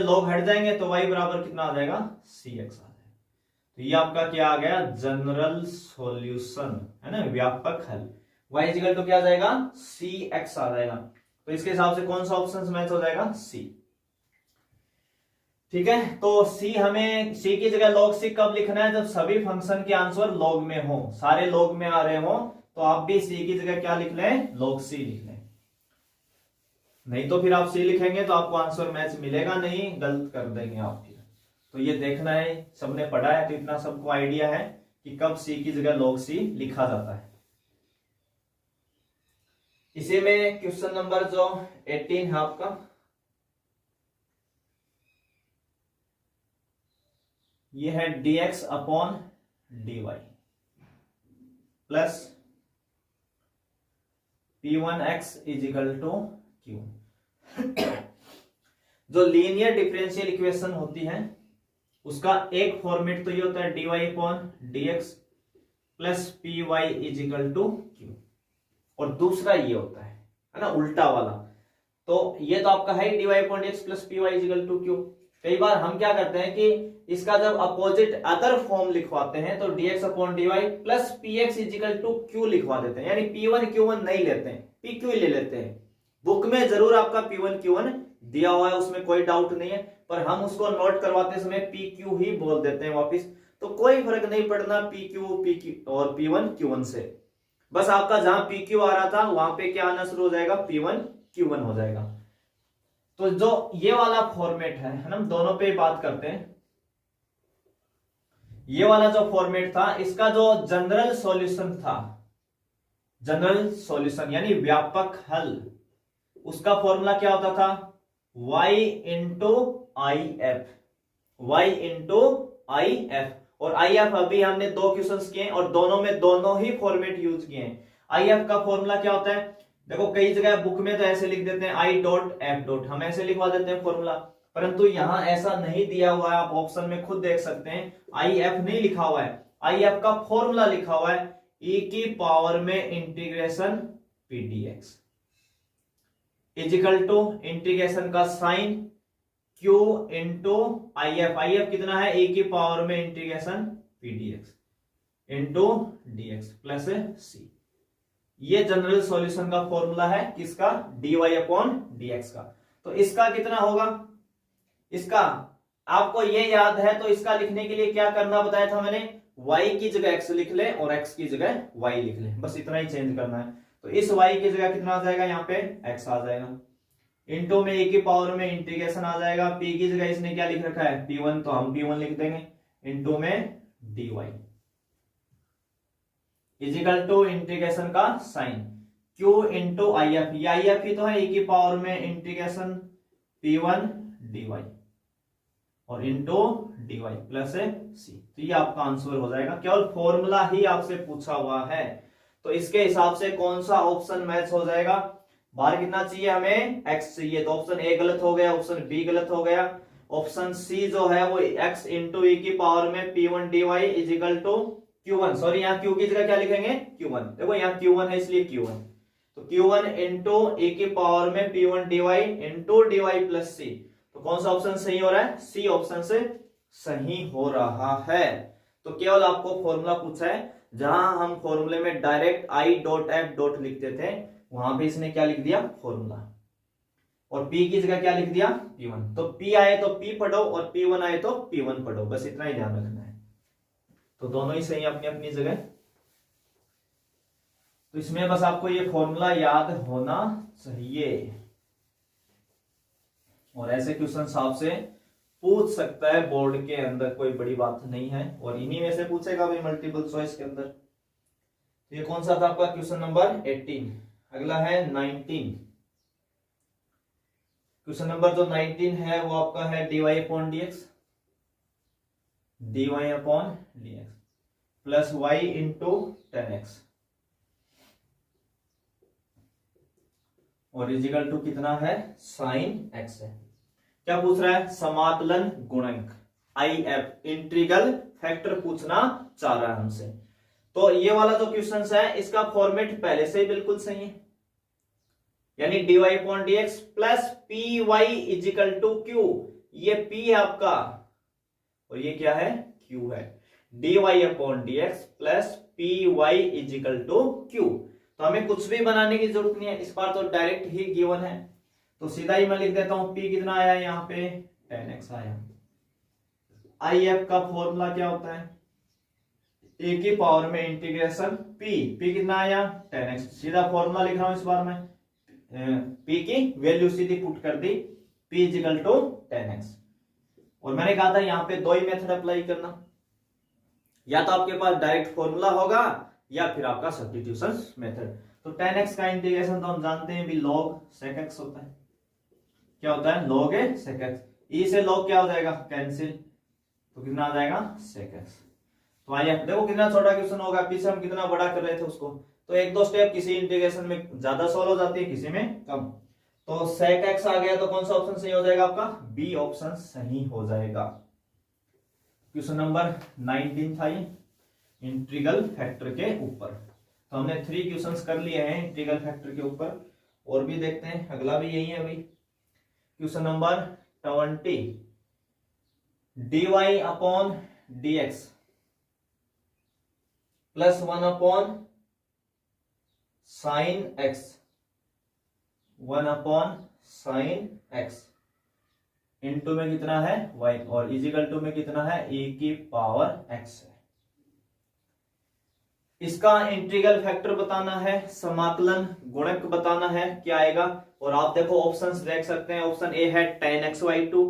log हट जाएंगे तो y बराबर कितना आ जाएगा? cx आ जाएगा। तो ये आपका क्या आ गया? जनरल सॉल्यूशन है ना, व्यापक हल। y इक्वल तो क्या आ जाएगा? cx आ जाएगा। तो इसके हिसाब से कौन सा ऑप्शन मैच हो जाएगा? c। ठीक है, तो हमें सी की जगह log c कब लिखना है, जब सभी फंक्शन के आंसर log में हो, सारे log में आ रहे हो, तो आप भी सी की जगह क्या लिख लें, log c लिख लें। नहीं तो फिर आप सी लिखेंगे तो आपको आंसर मैच मिलेगा नहीं, गलत कर देंगे आप फिर। तो ये देखना है, सबने पढ़ा है तो इतना सबको आइडिया है कि कब सी की जगह log c लिखा जाता है। इसी में क्वेश्चन नंबर जो 18 है आपका, ये है dx upon dy plus p1x is equal to q। जो लीनियर डिफरेंशियल इक्वेशन होती है उसका एक फॉर्मेट तो ये होता है dy upon dx plus py is equal to q, और दूसरा ये होता है ना उल्टा वाला। तो ये तो आपका है dy upon dx plus py is equal to q। कई बार हम क्या करते हैं कि इसका जब अपोजिट अदर फॉर्म लिखवाते हैं तो dx upon dy plus px is equal to q लिखवा देते हैं, यानी p1 q1 नहीं लेते हैं, pq ले लेते हैं। बुक में जरूर आपका p1 q1 दिया हुआ है, उसमें कोई डाउट नहीं है, पर हम उसको नोट करवाते समय pq ही बोल देते हैं वापिस। तो कोई फर्क नहीं पड़ना pq और p1 q1 से, बस आपका जहां pq आ रहा था वहां पे क्या आना शुरू हो जाएगा, p1 q1 हो जाएगा। तो जो ये वाला फॉर्मेट है ना, दोनों पे बात करते हैं। ये वाला जो फॉर्मेट था इसका जो जनरल सॉल्यूशन था, जनरल सॉल्यूशन यानी व्यापक हल, उसका फॉर्मूला क्या होता था, y into I F, y into I F. और आई एफ अभी हमने दो क्वेश्चंस किए और दोनों में दोनों ही फॉर्मेट यूज किए हैं। आई एफ का फॉर्मूला क्या होता है, देखो कई जगह बुक में तो ऐसे लिख देते हैं आई डॉट एफ डॉट, हम ऐसे लिखवा देते हैं फॉर्मूला, परंतु यहां ऐसा नहीं दिया हुआ है, आप ऑप्शन में खुद देख सकते हैं आई एफ नहीं लिखा हुआ है, आई एफ का फॉर्मूला लिखा हुआ है e की पावर में integration pdx is equal to integration का sign q into I F कितना है, e की पावर में integration pdx into dx plus c। ये जनरल सॉल्यूशन का फॉर्मूला है किसका, dy अपॉन dx का। तो इसका कितना होगा, इसका आपको ये याद है तो इसका लिखने के लिए क्या करना बताया था मैंने, y की जगह x लिख ले और x की जगह y लिख ले, बस इतना ही चेंज करना है। तो इस y की जगह कितना आ जाएगा, यहाँ पे x आ जाएगा, इंटू में e की पावर में इंटीग्रेशन आ जाएगा, p की जगह इसने क्या लिख रखा है p1, तो हम p1 लिख देंगे, इंटू में dy इजिकल टू इंटीग्रेशन का sign q into I F, ये आई एफ ही तो है, e की पावर में इंटीग्रेशन p1 dy और इंटू dy प्लस c। तो ये आपका आंसर हो जाएगा, केवल फॉर्मूला ही आपसे पूछा हुआ है, तो इसके हिसाब से कौन सा ऑप्शन मैच हो जाएगा। बाहर कितना चाहिए हमें, x चाहिए, तो ऑप्शन ए गलत हो गया, ऑप्शन बी गलत हो गया, ऑप्शन सी जो है वो x इंटू e की पावर में p1 dy is equal to q1, sorry यहाँ q की जगह क्या लिखेंगे q1, देखो यहाँ q1 है इसलिए q1, तो q1 इंटू e की पावर में p1 dy into dy plus c। तो कौन सा ऑप्शन सही हो रहा है, सी ऑप्शन से सही हो रहा है। तो केवल आपको फॉर्मूला पूछा है, जहां हम फॉर्मूले में direct I dot F dot लिखते थे वहां पे इसने क्या लिख दिया फॉर्मूला, और p की जगह क्या लिख दिया p1। तो p आए तो p पढ़ो और p1 आए तो p1 पढ़ो, बस इतना ही ध्यान रखना है। तो दोनों ही सही अपनी अपनी जगह। तो इसमें बस आपको ये फॉर्मूला याद होना चाहिए, और ऐसे क्वेश्चन आपसे पूछ सकता है बोर्ड के अंदर, कोई बड़ी बात नहीं है, और इन्हीं में से पूछेगा भाई मल्टीपल चॉइस के अंदर। तो ये कौन सा था आपका क्वेश्चन नंबर 18। अगला है 19। क्वेश्चन नंबर जो 19 है वो आपका है dy upon dx, dy upon dx plus y into 10x और इजिकल टू कितना है साइन x है। क्या पूछ रहा है, समाकलन गुणक आई एफ, इंटीग्रल फैक्टर पूछना चाह रहा है हमसे। तो ये वाला जो क्वेश्चन है इसका फॉर्मेट पहले से ही बिल्कुल सही है, यानी dy upon dx plus P Y is equal to Q, ये p है आपका और ये क्या है q है, dy upon dx plus P Y is equal to Q. तो हमें कुछ भी बनाने की जरूरत नहीं है, इस बार तो डायरेक्ट ही गिवन है, तो सीधा ही मैं लिख देता हूं p कितना आया यहाँ पे 10x आया, आई एफ का फॉर्मूला क्या होता है, ए की पावर में इंटीग्रेशन पी कितना आया 10x, सीधा फॉर्मूला लिख रहा हूं इस बार में, पी की वैल्यू सीधी पुट कर दी, p इजिकल टू 10x। और मैंने कहा था यहाँ पे दो ही मेथड अप्लाई करना, या तो आपके पास डायरेक्ट फॉर्मूला होगा या फिर आपका सब्स्टिट्यूशन मेथड। तो 10x का इंटीग्रेशन तो हम जानते हैं भी log sec x होता है, क्या होता है log sec x, e से log क्या हो जाएगा कैंसिल, तो कितना आ जाएगा sec x। तो आइए देखो कितना छोटा क्वेश्चन होगा, पीछे हम कितना बड़ा कर रहे थे उसको, तो एक दो स्टेप किसी इंटीग्रेशन में ज्यादा सॉल्व हो जाती है, किसी में कम। तो sec x आ गया तो कौन सा ऑप्शन सही हो जाएगा आपका, बी ऑप्शन सही हो जाएगा। क्वेश्चन नंबर 19 था ये इंटीग्रल फैक्टर के ऊपर। तो हमने 3 क्वेश्चंस कर लिए हैं इंटीग्रल फैक्टर के ऊपर, और भी देखते हैं, अगला भी यही है अभी। Question number 20, dy upon dx plus 1 upon sine x, 1 upon sine x into में कितना है y, और इजिकल टू में कितना है e की पावर x है। इसका इंटीग्रल फैक्टर बताना है, समाकलन गुणक बताना है, क्या आएगा। और आप देखो ऑप्शंस देख सकते हैं, ऑप्शन ए है tan xy2,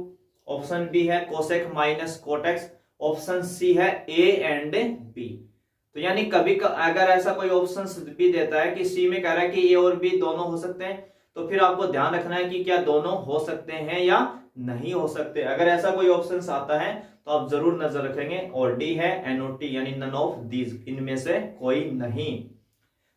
ऑप्शन बी है cosec minus cot x, option C है ए एंड बी। तो यानी कभी अगर ऐसा कोई ऑप्शन भी देता है कि सी में कह रहा है कि ए और बी दोनों हो सकते हैं, तो फिर आपको ध्यान रखना है कि क्या दोनों हो सकते हैं या नहीं हो सकते। अगर ऐसा कोई ऑप्शन आता है तो आप जरूर नजर रखेंगे। और डी है एनओटी यानी नन ऑफ दीज, इनमें से कोई नहीं।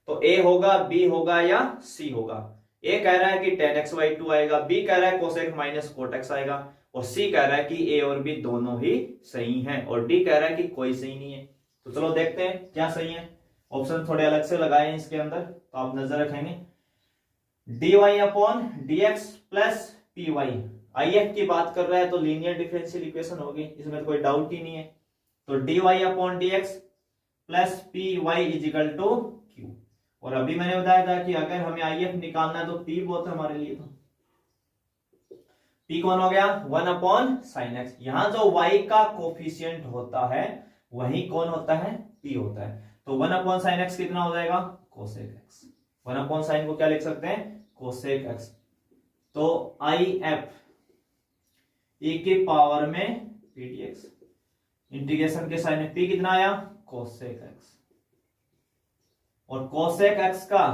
तो ए होगा, बी होगा या सी होगा। ए कह रहा है कि tan xy2 आएगा, बी कह रहा है cosec माइनस कोटेक्स आएगा, और सी कह रहा है कि ए और बी दोनों ही सही हैं, और डी कह रहा है कि कोई सही नहीं है। तो चलो देखते हैं क्या सही है। ऑप्शन थोड़े अलग से लगाए हैं इसके अंदर, तो आप नजर रखेंगे। dy upon dx plus P Y, I F की बात कर रहा है तो लीनियर डिफरेंशियल इक्वेशन होगी, इसमें तो कोई डाउट ही नहीं है। तो dy upon dx plus P Y is equal to Q. और अभी मैंने बताया था कि अगर हमें आई एफ निकालना है तो p बहुत है हमारे लिए, तो p कौन हो गया 1 अपॉन साइन एक्स। यहां जो y का कोफिशियंट होता है वही कौन होता है, p होता है। तो 1 अपॉन साइन एक्स कितना हो जाएगा कोसेक एक्स। 1 अपॉन साइन को क्या लिख सकते हैं कोसेक एक्स। तो आई एफ e की पावर में पी डी एक्स, इंटीग्रेशन के साइन में p कितना आया कोसेक एक्स, और कोसेक एक्स का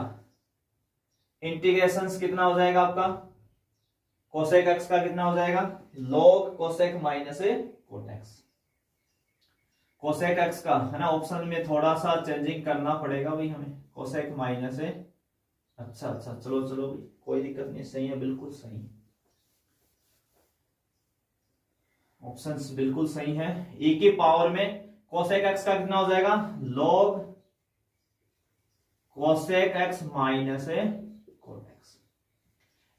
इंटीग्रेशन कितना हो जाएगा आपका, कोसेक एक्स का कितना हो जाएगा log cosec minus cot x. Cosec x का है ना, ऑप्शन में थोड़ा सा चेंजिंग करना पड़ेगा भाई हमें, कोसेक माइनस अच्छा चलो भाई कोई दिक्कत नहीं, सही है बिल्कुल सही है, ऑप्शंस बिल्कुल सही है। e की पावर में कोसेक एक्स का कितना हो जाएगा log cosec x minus cot x.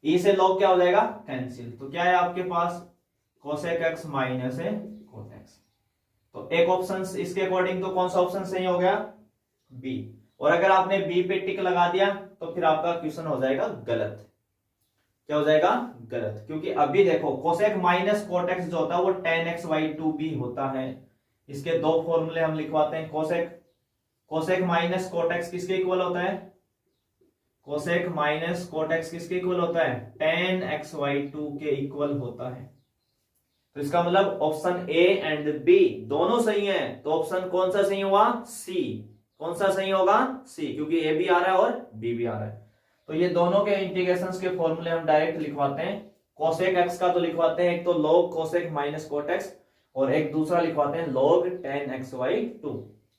e से log क्या हो जाएगा कैंसिल, तो क्या है आपके पास कोसेक एक्स माइनस कोटेक्स। तो एक ऑप्शन इसके अकॉर्डिंग तो कौन सा ऑप्शन सही हो गया बी। और अगर आपने बी पे टिक लगा दिया तो फिर आपका क्वेश्चन हो जाएगा गलत। क्या हो जाएगा गलत, क्योंकि अभी देखो कोसेक माइनस कोटेक्स जो होता है वो tan xy2 भी होता है। इसके दो फॉर्मूले हम लिखवाते हैं। कोसेक माइनस कोटेक्स किसके इक्वल होता है, कोसेक माइनस कोटेक्स किसके इक्वल होता है tan xy2 के इक्वल होता है। तो इसका मतलब ऑप्शन ए एंड बी दोनों सही है। तो ऑप्शन कौन सा सही हुआ सी। कौन सा सही होगा सी, क्योंकि ए भी आ रहा है और बी भी आ रहा है। तो ये दोनों के इंटीग्रेशंस के फॉर्मूले हम डायरेक्ट लिखवाते हैं। कोसेक एक्स का तो लिखवाते हैं एक तो log कोसेक माइनस कोटेक्स, और एक दूसरा लिखवाते हैं log tan xy2।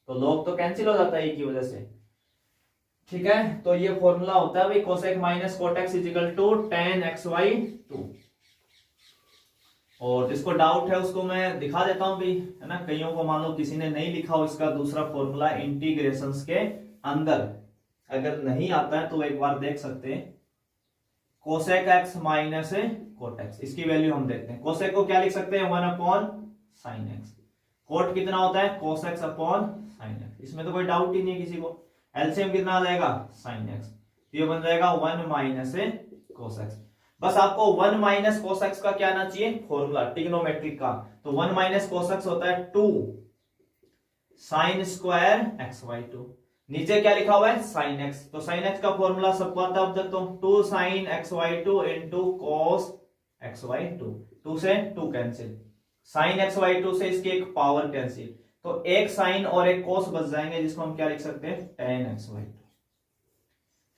तो log तो कैंसिल हो जाता है e की वजह से, ठीक है। तो ये फॉर्मूला होता है भाई cosec minus cot x is equal to tan xy2। और जिसको डाउट है उसको मैं दिखा देता हूं भी, है ना। कईयों को मान लो किसी ने नहीं लिखा हो इसका दूसरा फॉर्मूला इंटीग्रेशंस के अंदर, अगर नहीं आता है तो एक बार देख सकते हैं। कोसेक एक्स माइनस कोटेक्स, इसकी वैल्यू हम देखते हैं। कोसेक को क्या लिख सकते हैं 1 अपॉन साइन एक्स। कोट कितना होता है कोसेक्स अपॉन साइन एक्स, इसमें तो कोई डाउट ही नहीं है किसी को। एलसीएम कितना आ जाएगा साइन एक्स, ये बन जाएगा 1 माइनस कोसेक्स। बस आपको 1 माइनस कोस एक्स का क्या आना चाहिए, फॉर्मूला ट्रिग्नोमेट्रिक का। तो 1 माइनस कोस एक्स होता है 2 साइन स्क्वायर एक्स बाई 2। नीचे क्या लिखा हुआ है, साइन एक्स। तो साइन एक्स का फॉर्मूला सबको आता है, अब तक तो 2 sine x by 2 into cos x by 2। 2 से 2 कैंसिल, साइन एक्स बाई 2 से इसकी एक पावर कैंसिल, तो एक साइन और एक कोस बच जाएंगे, जिसको हम क्या लिख सकते हैं, टेन एक्स बाई 2।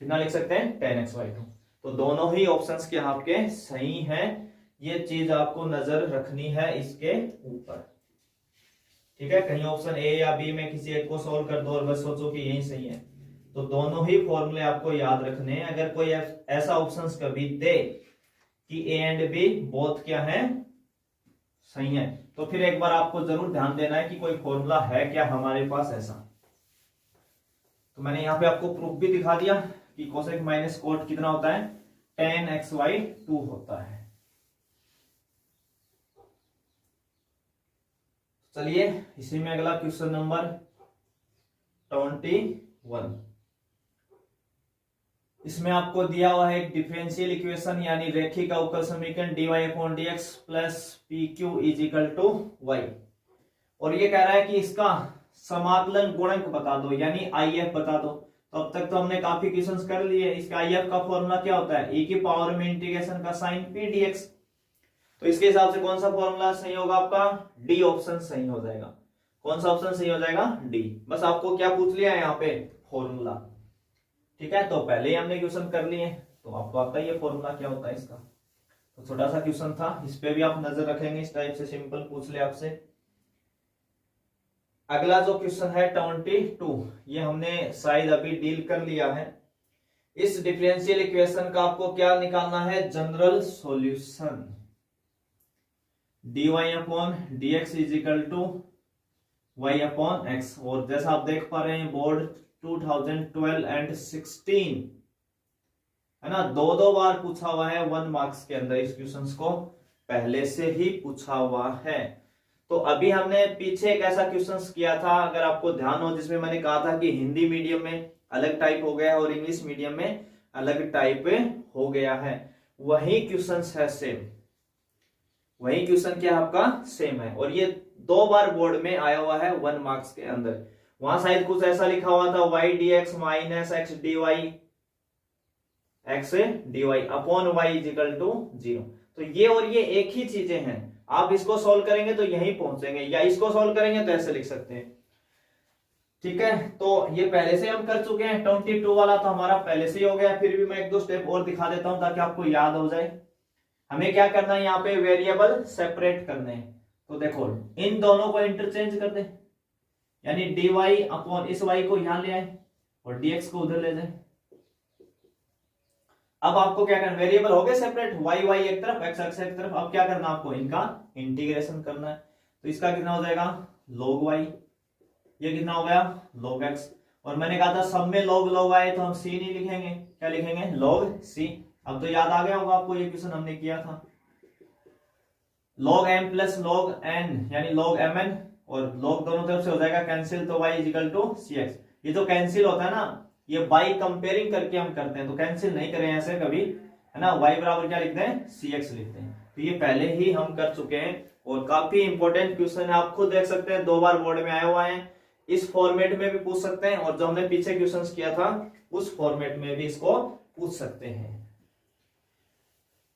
कितना लिख सकते हैं, टेन एक्स बाई 2। तो दोनों ही ऑप्शंस के आपके सही हैं। ये चीज आपको नजर रखनी है इसके ऊपर, ठीक है। कहीं ऑप्शन ए या बी में किसी एक को सोल्व कर दो और बस सोचो कि यही सही है। तो दोनों ही फॉर्मूले आपको याद रखने हैं। अगर कोई ऐसा ऑप्शंस कभी दे कि ए एंड बी बोथ क्या है, सही है, तो फिर एक बार आपको जरूर ध्यान देना है कि कोई फॉर्मूला है क्या हमारे पास ऐसा। तो मैंने यहां पे आपको प्रूफ भी दिखा दिया कि कोसेक माइनस कोट कितना होता है, टेन एक्स बाई 2 होता है। चलिए इसी में अगला क्वेश्चन नंबर 21। इसमें आपको दिया हुआ है एक डिफरेंशियल इक्वेशन यानी रेखिक अवकल समीकरण dy upon dx plus P Q is equal to Y, और ये कह रहा है कि इसका समाकलन गुणक बता दो यानी IF बता दो। तो अब तक तो हमने काफी क्वेश्चंस कर लिए। इसका IF का फॉर्मूला क्या होता है, e की पावर में इंटीग्रेशन का साइन p dx। तो इसके हिसाब से कौन सा फॉर्मूला सही होगा, आपका डी ऑप्शन सही हो जाएगा। कौन सा ऑप्शन सही हो जाएगा, डी। बस आपको क्या पूछ लिया है यहाँ पे, फॉर्मूला, ठीक है। तो पहले ही हमने क्वेश्चन कर लिए, तो आपको आता है ये फॉर्मूला क्या होता है इसका। तो छोटा सा क्वेश्चन था, इस पे भी आप नजर रखेंगे, इस टाइप से सिंपल पूछ ले आपसे। अगला जो क्वेश्चन है 22, ये हमने शायद अभी डील कर लिया है। इस डिफरेंशियल इक्वेशन का आपको क्या निकालना है, general solution dy upon dx is equal to y upon x। और जैसा आप देख पा रहे हैं बोर्ड 2012 एंड 16 है ना, दो बार पूछा हुआ है 1 मार्क्स के अंदर। इस क्वेश्चंस को पहले से ही पूछा हुआ है। तो अभी हमने पीछे एक ऐसा क्वेश्चंस किया था, अगर आपको ध्यान हो, जिसमें मैंने कहा था कि हिंदी मीडियम में अलग टाइप हो गया है और इंग्लिश मीडियम में अलग टाइप हो गया है। वही क्वेश्चंस है सेम, वही क्वेश्चन क्या आपका सेम है, और ये 2 बार बोर्ड में आया हुआ है 1 मार्क्स के अंदर। वहां शायद कुछ ऐसा लिखा हुआ था y dx minus x dy upon y is equal to 0। तो ये और ये एक ही चीजें हैं। आप इसको सॉल्व करेंगे तो यहीं पहुंचेंगे, या इसको सॉल्व करेंगे तो ऐसे लिख सकते हैं, ठीक है। तो ये पहले से हम कर चुके हैं, 22 वाला तो हमारा पहले से ही हो गया। फिर भी मैं 1-2 स्टेप और दिखा देता हूं ताकि आपको याद हो जाए। हमें क्या करना है, यहाँ पे वेरिएबल सेपरेट करने हैं। तो देखो इन दोनों को इंटरचेंज कर दे, यानी dy अपॉन इस y को यहां ले आए और dx को उधर ले जाए। अब आपको क्या करना, वेरिएबल हो गए सेपरेट, y एक तरफ x एक तरफ। अब क्या करना, आपको इनका इंटीग्रेशन करना है। तो इसका कितना हो जाएगा, log y, ये कितना हो गया, log x। और मैंने कहा था सब में log आए तो हम c नहीं लिखेंगे, क्या लिखेंगे, log c। अब तो याद आ गया होगा आपको, ये क्वेश्चन हमने किया था। log m plus log n यानी log mn, और log दोनों तरफ से हो जाएगा कैंसिल, तो y is equal to cx। ये जो कैंसिल होता है ना, ये बाई कंपेयरिंग करके हम करते हैं, तो कैंसिल नहीं करें ऐसे कभी, है ना। y बराबर क्या लिखते हैं, cx लिखते हैं। तो ये पहले ही हम कर चुके हैं और काफी इंपॉर्टेंट क्वेश्चन है। आप खुद देख सकते हैं 2 बार बोर्ड में आया हुआ है। इस फॉर्मेट में भी पूछ सकते हैं, और जो हमने पीछे क्वेश्चन किया था उस फॉर्मेट में भी इसको पूछ सकते हैं।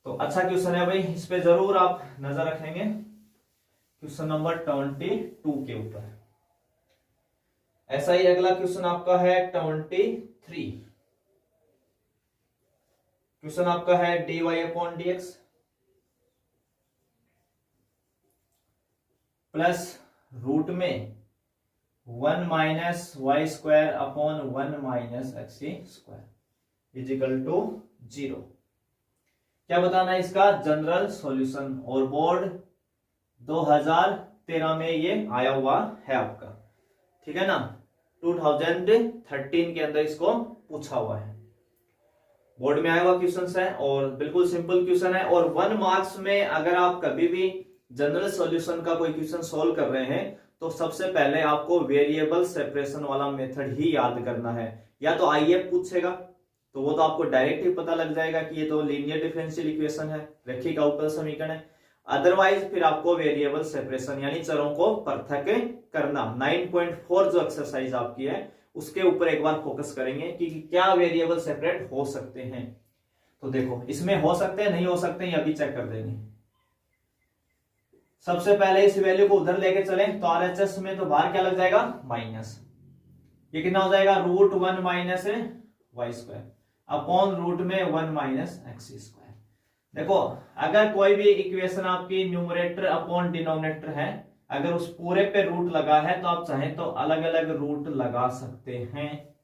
तो अच्छा क्वेश्चन है भाई, इस पे जरूर आप नजर रखेंगे। क्वेश्चन नंबर 22 के ऊपर। ऐसा ही अगला क्वेश्चन आपका है 23। क्वेश्चन आपका है dy upon dx plus root में 1 minus Y square upon 1 minus X square is equal to 0। क्या बताना है इसका, जनरल सॉल्यूशन। और बोर्ड 2013 में ये आया हुआ है आपका, ठीक है ना। 2013 के अंदर इसको पूछा हुआ है, बोर्ड में आया हुआ क्वेश्चन है और बिल्कुल सिंपल क्वेश्चन है। और 1 मार्क्स में अगर आप कभी भी जनरल सॉल्यूशन का कोई क्वेश्चन सॉल्व कर रहे हैं तो सबसे पहले आपको वेरिएबल सेपरेशन वाला मेथड ही याद करना है। या तो IF पूछेगा तो वो तो आपको डायरेक्ट ही पता लग जाएगा कि ये तो लीनियर डिफरेंशियल इक्वेशन है, रैखिक अवकल समीकरण है। अदरवाइज फिर आपको वेरिएबल सेपरेशन यानी चरों को पृथक करना, 9.4 जो एक्सरसाइज आपकी है उसके ऊपर एक बार फोकस करेंगे कि क्या वेरिएबल सेपरेट हो सकते हैं। तो देखो इसमें हो सकते हैं नहीं हो सकते हैं, ये अभी चेक कर देंगे। सबसे पहले इस वैल्यू को उधर लेके चले तो RHS में तो बाहर क्या लग जाएगा माइनस, ये कितना हो जाएगा √1 minus Y square upon root में 1 माइनस एक्स स्क्वायर। देखो अगर कोई भी इक्वेशन आपकी न्यूमरेटर अपॉन डिनोमिनेटर है, अगर उस पूरे पे रूट लगा है तो आप चाहें तो अलग अलग रूट लगा सकते हैं,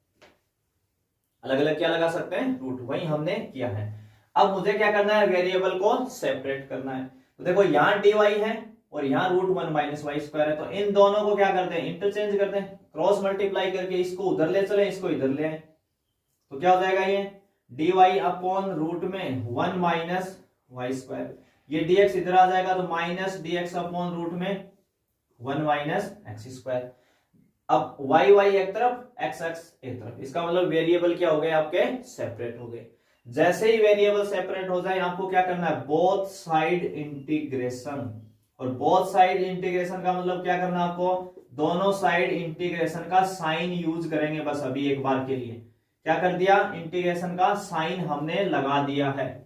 अलग अलग क्या लगा सकते हैं रूट, वही हमने किया है। अब मुझे क्या करना है वेरिएबल को सेपरेट करना है। तो देखो यहाँ dy है और यहाँ √1 माइनस वाई स्क्वायर है, तो इन दोनों को क्या करते हैं इंटरचेंज करते हैं, क्रॉस मल्टीप्लाई करके इसको उधर ले चले इसको इधर ले आए, तो क्या हो जाएगा ये dy अपॉन रूट में 1 माइनस वाई स्क्वायर, ये dx इधर आ जाएगा तो माइनस dx अपॉन रूट में 1 माइनस एक्स स्क्वायर। अब y y एक तरफ x x एक तरफ, इसका मतलब वेरिएबल क्या हो गए आपके सेपरेट हो गए। जैसे ही वेरिएबल सेपरेट हो जाए आपको क्या करना है बोथ साइड इंटीग्रेशन, और बोथ साइड इंटीग्रेशन का मतलब क्या करना है आपको, दोनों साइड इंटीग्रेशन का साइन यूज करेंगे बस अभी एक बार के लिए। क्या कर दिया इंटीग्रेशन का साइन हमने लगा दिया है।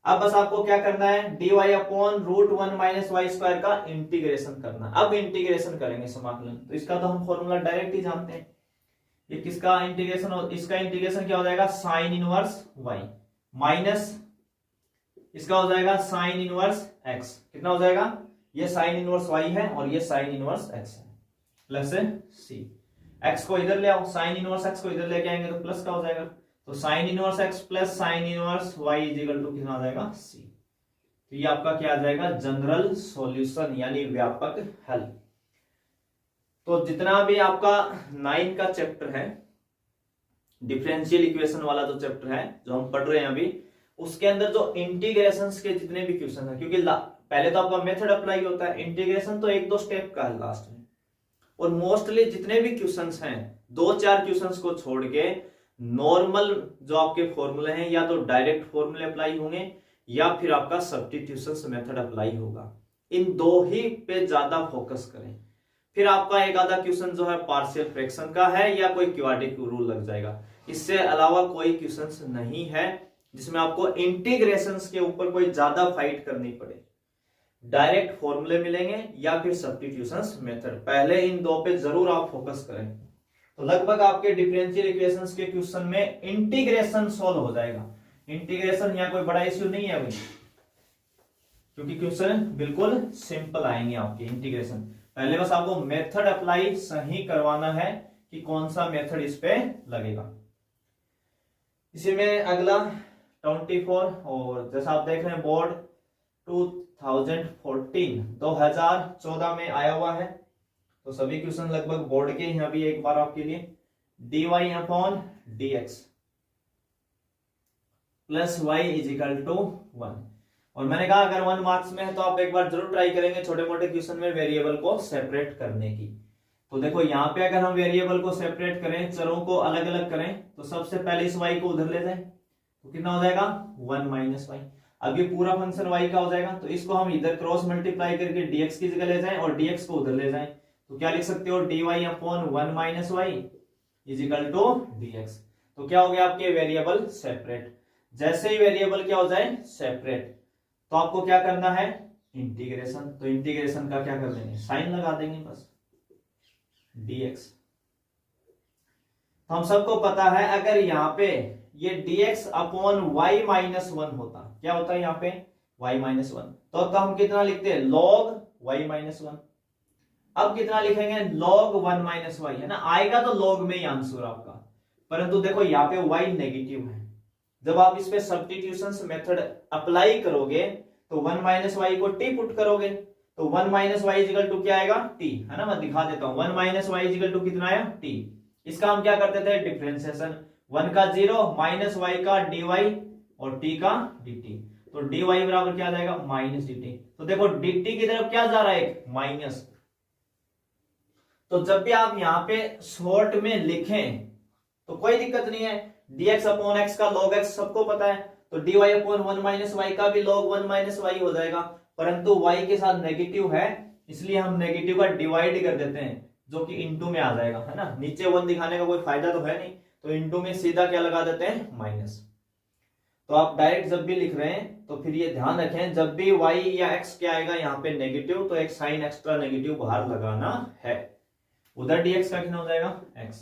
अब बस आपको क्या करना है dy upon √1 minus Y square का इंटीग्रेशन करना। अब इंटीग्रेशन करेंगे समाकलन, तो इसका तो हम फॉर्मूला डायरेक्ट ही जानते हैं, ये किसका इंटीग्रेशन, इसका इंटीग्रेशन क्या हो जाएगा साइन इनवर्स y माइनस इसका हो जाएगा साइन इनवर्स x, कितना हो जाएगा ये साइन इनवर्स y है और ये साइन इनवर्स x है, प्लस c, x को इधर ले आओ, साइन इनवर्स x को इधर लेके आएंगे तो प्लस का हो जाएगा, तो sine inverse x plus sine inverse y equal to कितना आ जाएगा c। तो ये आपका क्या आ जाएगा जनरल सॉल्यूशन यानी व्यापक हल। तो जितना भी आपका 9 का चैप्टर है डिफरेंशियल इक्वेशन वाला जो चैप्टर है जो हम पढ़ रहे हैं अभी, उसके अंदर जो इंटीग्रेशंस के जितने भी क्वेश्चन है, क्योंकि पहले तो आपका मेथड अप्लाई होता है, इंटीग्रेशन तो 1-2 स्टेप का है लास्ट में, और मोस्टली जितने भी क्वेश्चंस हैं 2-4 क्वेश्चंस को छोड़ के नॉर्मल जो आपके फॉर्मूले हैं या तो डायरेक्ट फॉर्मूले अप्लाई होंगे या फिर आपका सब्स्टिट्यूशन मेथड अप्लाई होगा, इन दो ही पे ज्यादा फोकस करें। फिर आपका एक आधा क्वेश्चन जो है पार्शियल फ्रैक्शन का है या कोई क्वाड्रेटिक रूल लग जाएगा, इससे अलावा कोई क्वेश्चंस नहीं है जिसमें आपको इंटीग्रेशंस के ऊपर कोई ज्यादा फाइट करनी पड़े। डायरेक्ट फॉर्मूले मिलेंगे या फिर सब्स्टिट्यूशंस मेथड, पहले इन दो पे जरूर आप फोकस करें। तो लगभग आपके डिफरेंशियल इक्वेशंस के क्वेश्चन में इंटीग्रेशन सॉल्व हो जाएगा। इंटीग्रेशन यहाँ कोई बड़ा इश्यू नहीं है भाई, क्योंकि क्वेश्चन बिल्कुल सिंपल आएंगे आपके इंटीग्रेशन। पहले बस आपको मेथड अप्लाई सही करवाना है कि कौन सा मेथड इस पे लगेगा। इसी में अगला 24 और जैसा आप देख रहे हैं बोर्ड 2014 में आया हुआ है, तो सभी क्वेश्चन लगभग बोर्ड के हैं। अभी एक बार आपके लिए dy upon dx plus y is equal to 1, और मैंने कहा अगर 1 मार्क्स में है तो आप एक बार जरूर ट्राई करेंगे छोटे मोटे क्वेश्चन में वेरिएबल को सेपरेट करने की। तो देखो यहाँ पे अगर हम वेरिएबल को सेपरेट करें, चरों को अलग अलग करें, तो सबसे पहले इस y को उधर ले जाएं तो कितना हो जाएगा 1 माइनस वाई। अब ये पूरा फंक्शन y का हो जाएगा, तो इसको हम इधर क्रॉस मल्टीप्लाई करके dx की जगह ले जाएं और dx को उधर ले जाएं, तो क्या लिख सकते हो dy upon 1 minus Y is equal to dx। तो क्या हो गया आपके वेरिएबल सेपरेट। जैसे ही वेरिएबल क्या हो जाए सेपरेट, तो आपको क्या करना है इंटीग्रेशन, तो इंटीग्रेशन का क्या कर देंगे साइन लगा देंगे बस dx। तो हम सबको पता है अगर यहाँ पे ये dx अपॉन y माइनस 1 होता, क्या होता है यहाँ पे y माइनस 1, तो हम कितना लिखते हैं log y माइनस 1। अब कितना लिखेंगे log 1 माइनस वाई, है ना, आएगा तो log में ही आंसर आपका, परंतु देखो यहाँ पे y नेगेटिव है। जब आप इस पे सब्स्टिट्यूशंस मेथड अप्लाई करोगे तो 1 माइनस वाई को t पुट करोगे, तो 1 माइनस वाई इजिकल टू क्या आएगा t, है ना, मैं दिखा देता हूं 1 माइनस वाई इजिकल टू कितना आया t। इसका हम क्या करते थे डिफरेंशिएशन, 1 का 0 माइनस वाई का dy और t का dt, तो dy बराबर क्या आ जाएगा माइनस dt। तो देखो dt की तरफ क्या जा रहा है माइनस, तो जब भी आप यहाँ पे शॉर्ट में लिखें तो कोई दिक्कत नहीं है, dx अपॉन x का log x सबको पता है, तो dy अपॉन 1 माइनस वाई का भी log 1 माइनस वाई हो जाएगा, परंतु y के साथ नेगेटिव है इसलिए हम नेगेटिव का डिवाइड कर देते हैं, जो कि इंटू में आ जाएगा, है ना। नीचे 1 दिखाने का कोई फायदा तो है नहीं, तो इंटू में सीधा क्या लगा देते हैं, माइनस। तो आप डायरेक्ट जब भी लिख रहे हैं तो फिर ये ध्यान रखें, जब भी y या x क्या आएगा यहाँ पे नेगेटिव, तो एक साइन एक्स्ट्रा नेगेटिव बाहर लगाना है। उधर dx का कितना हो जाएगा, x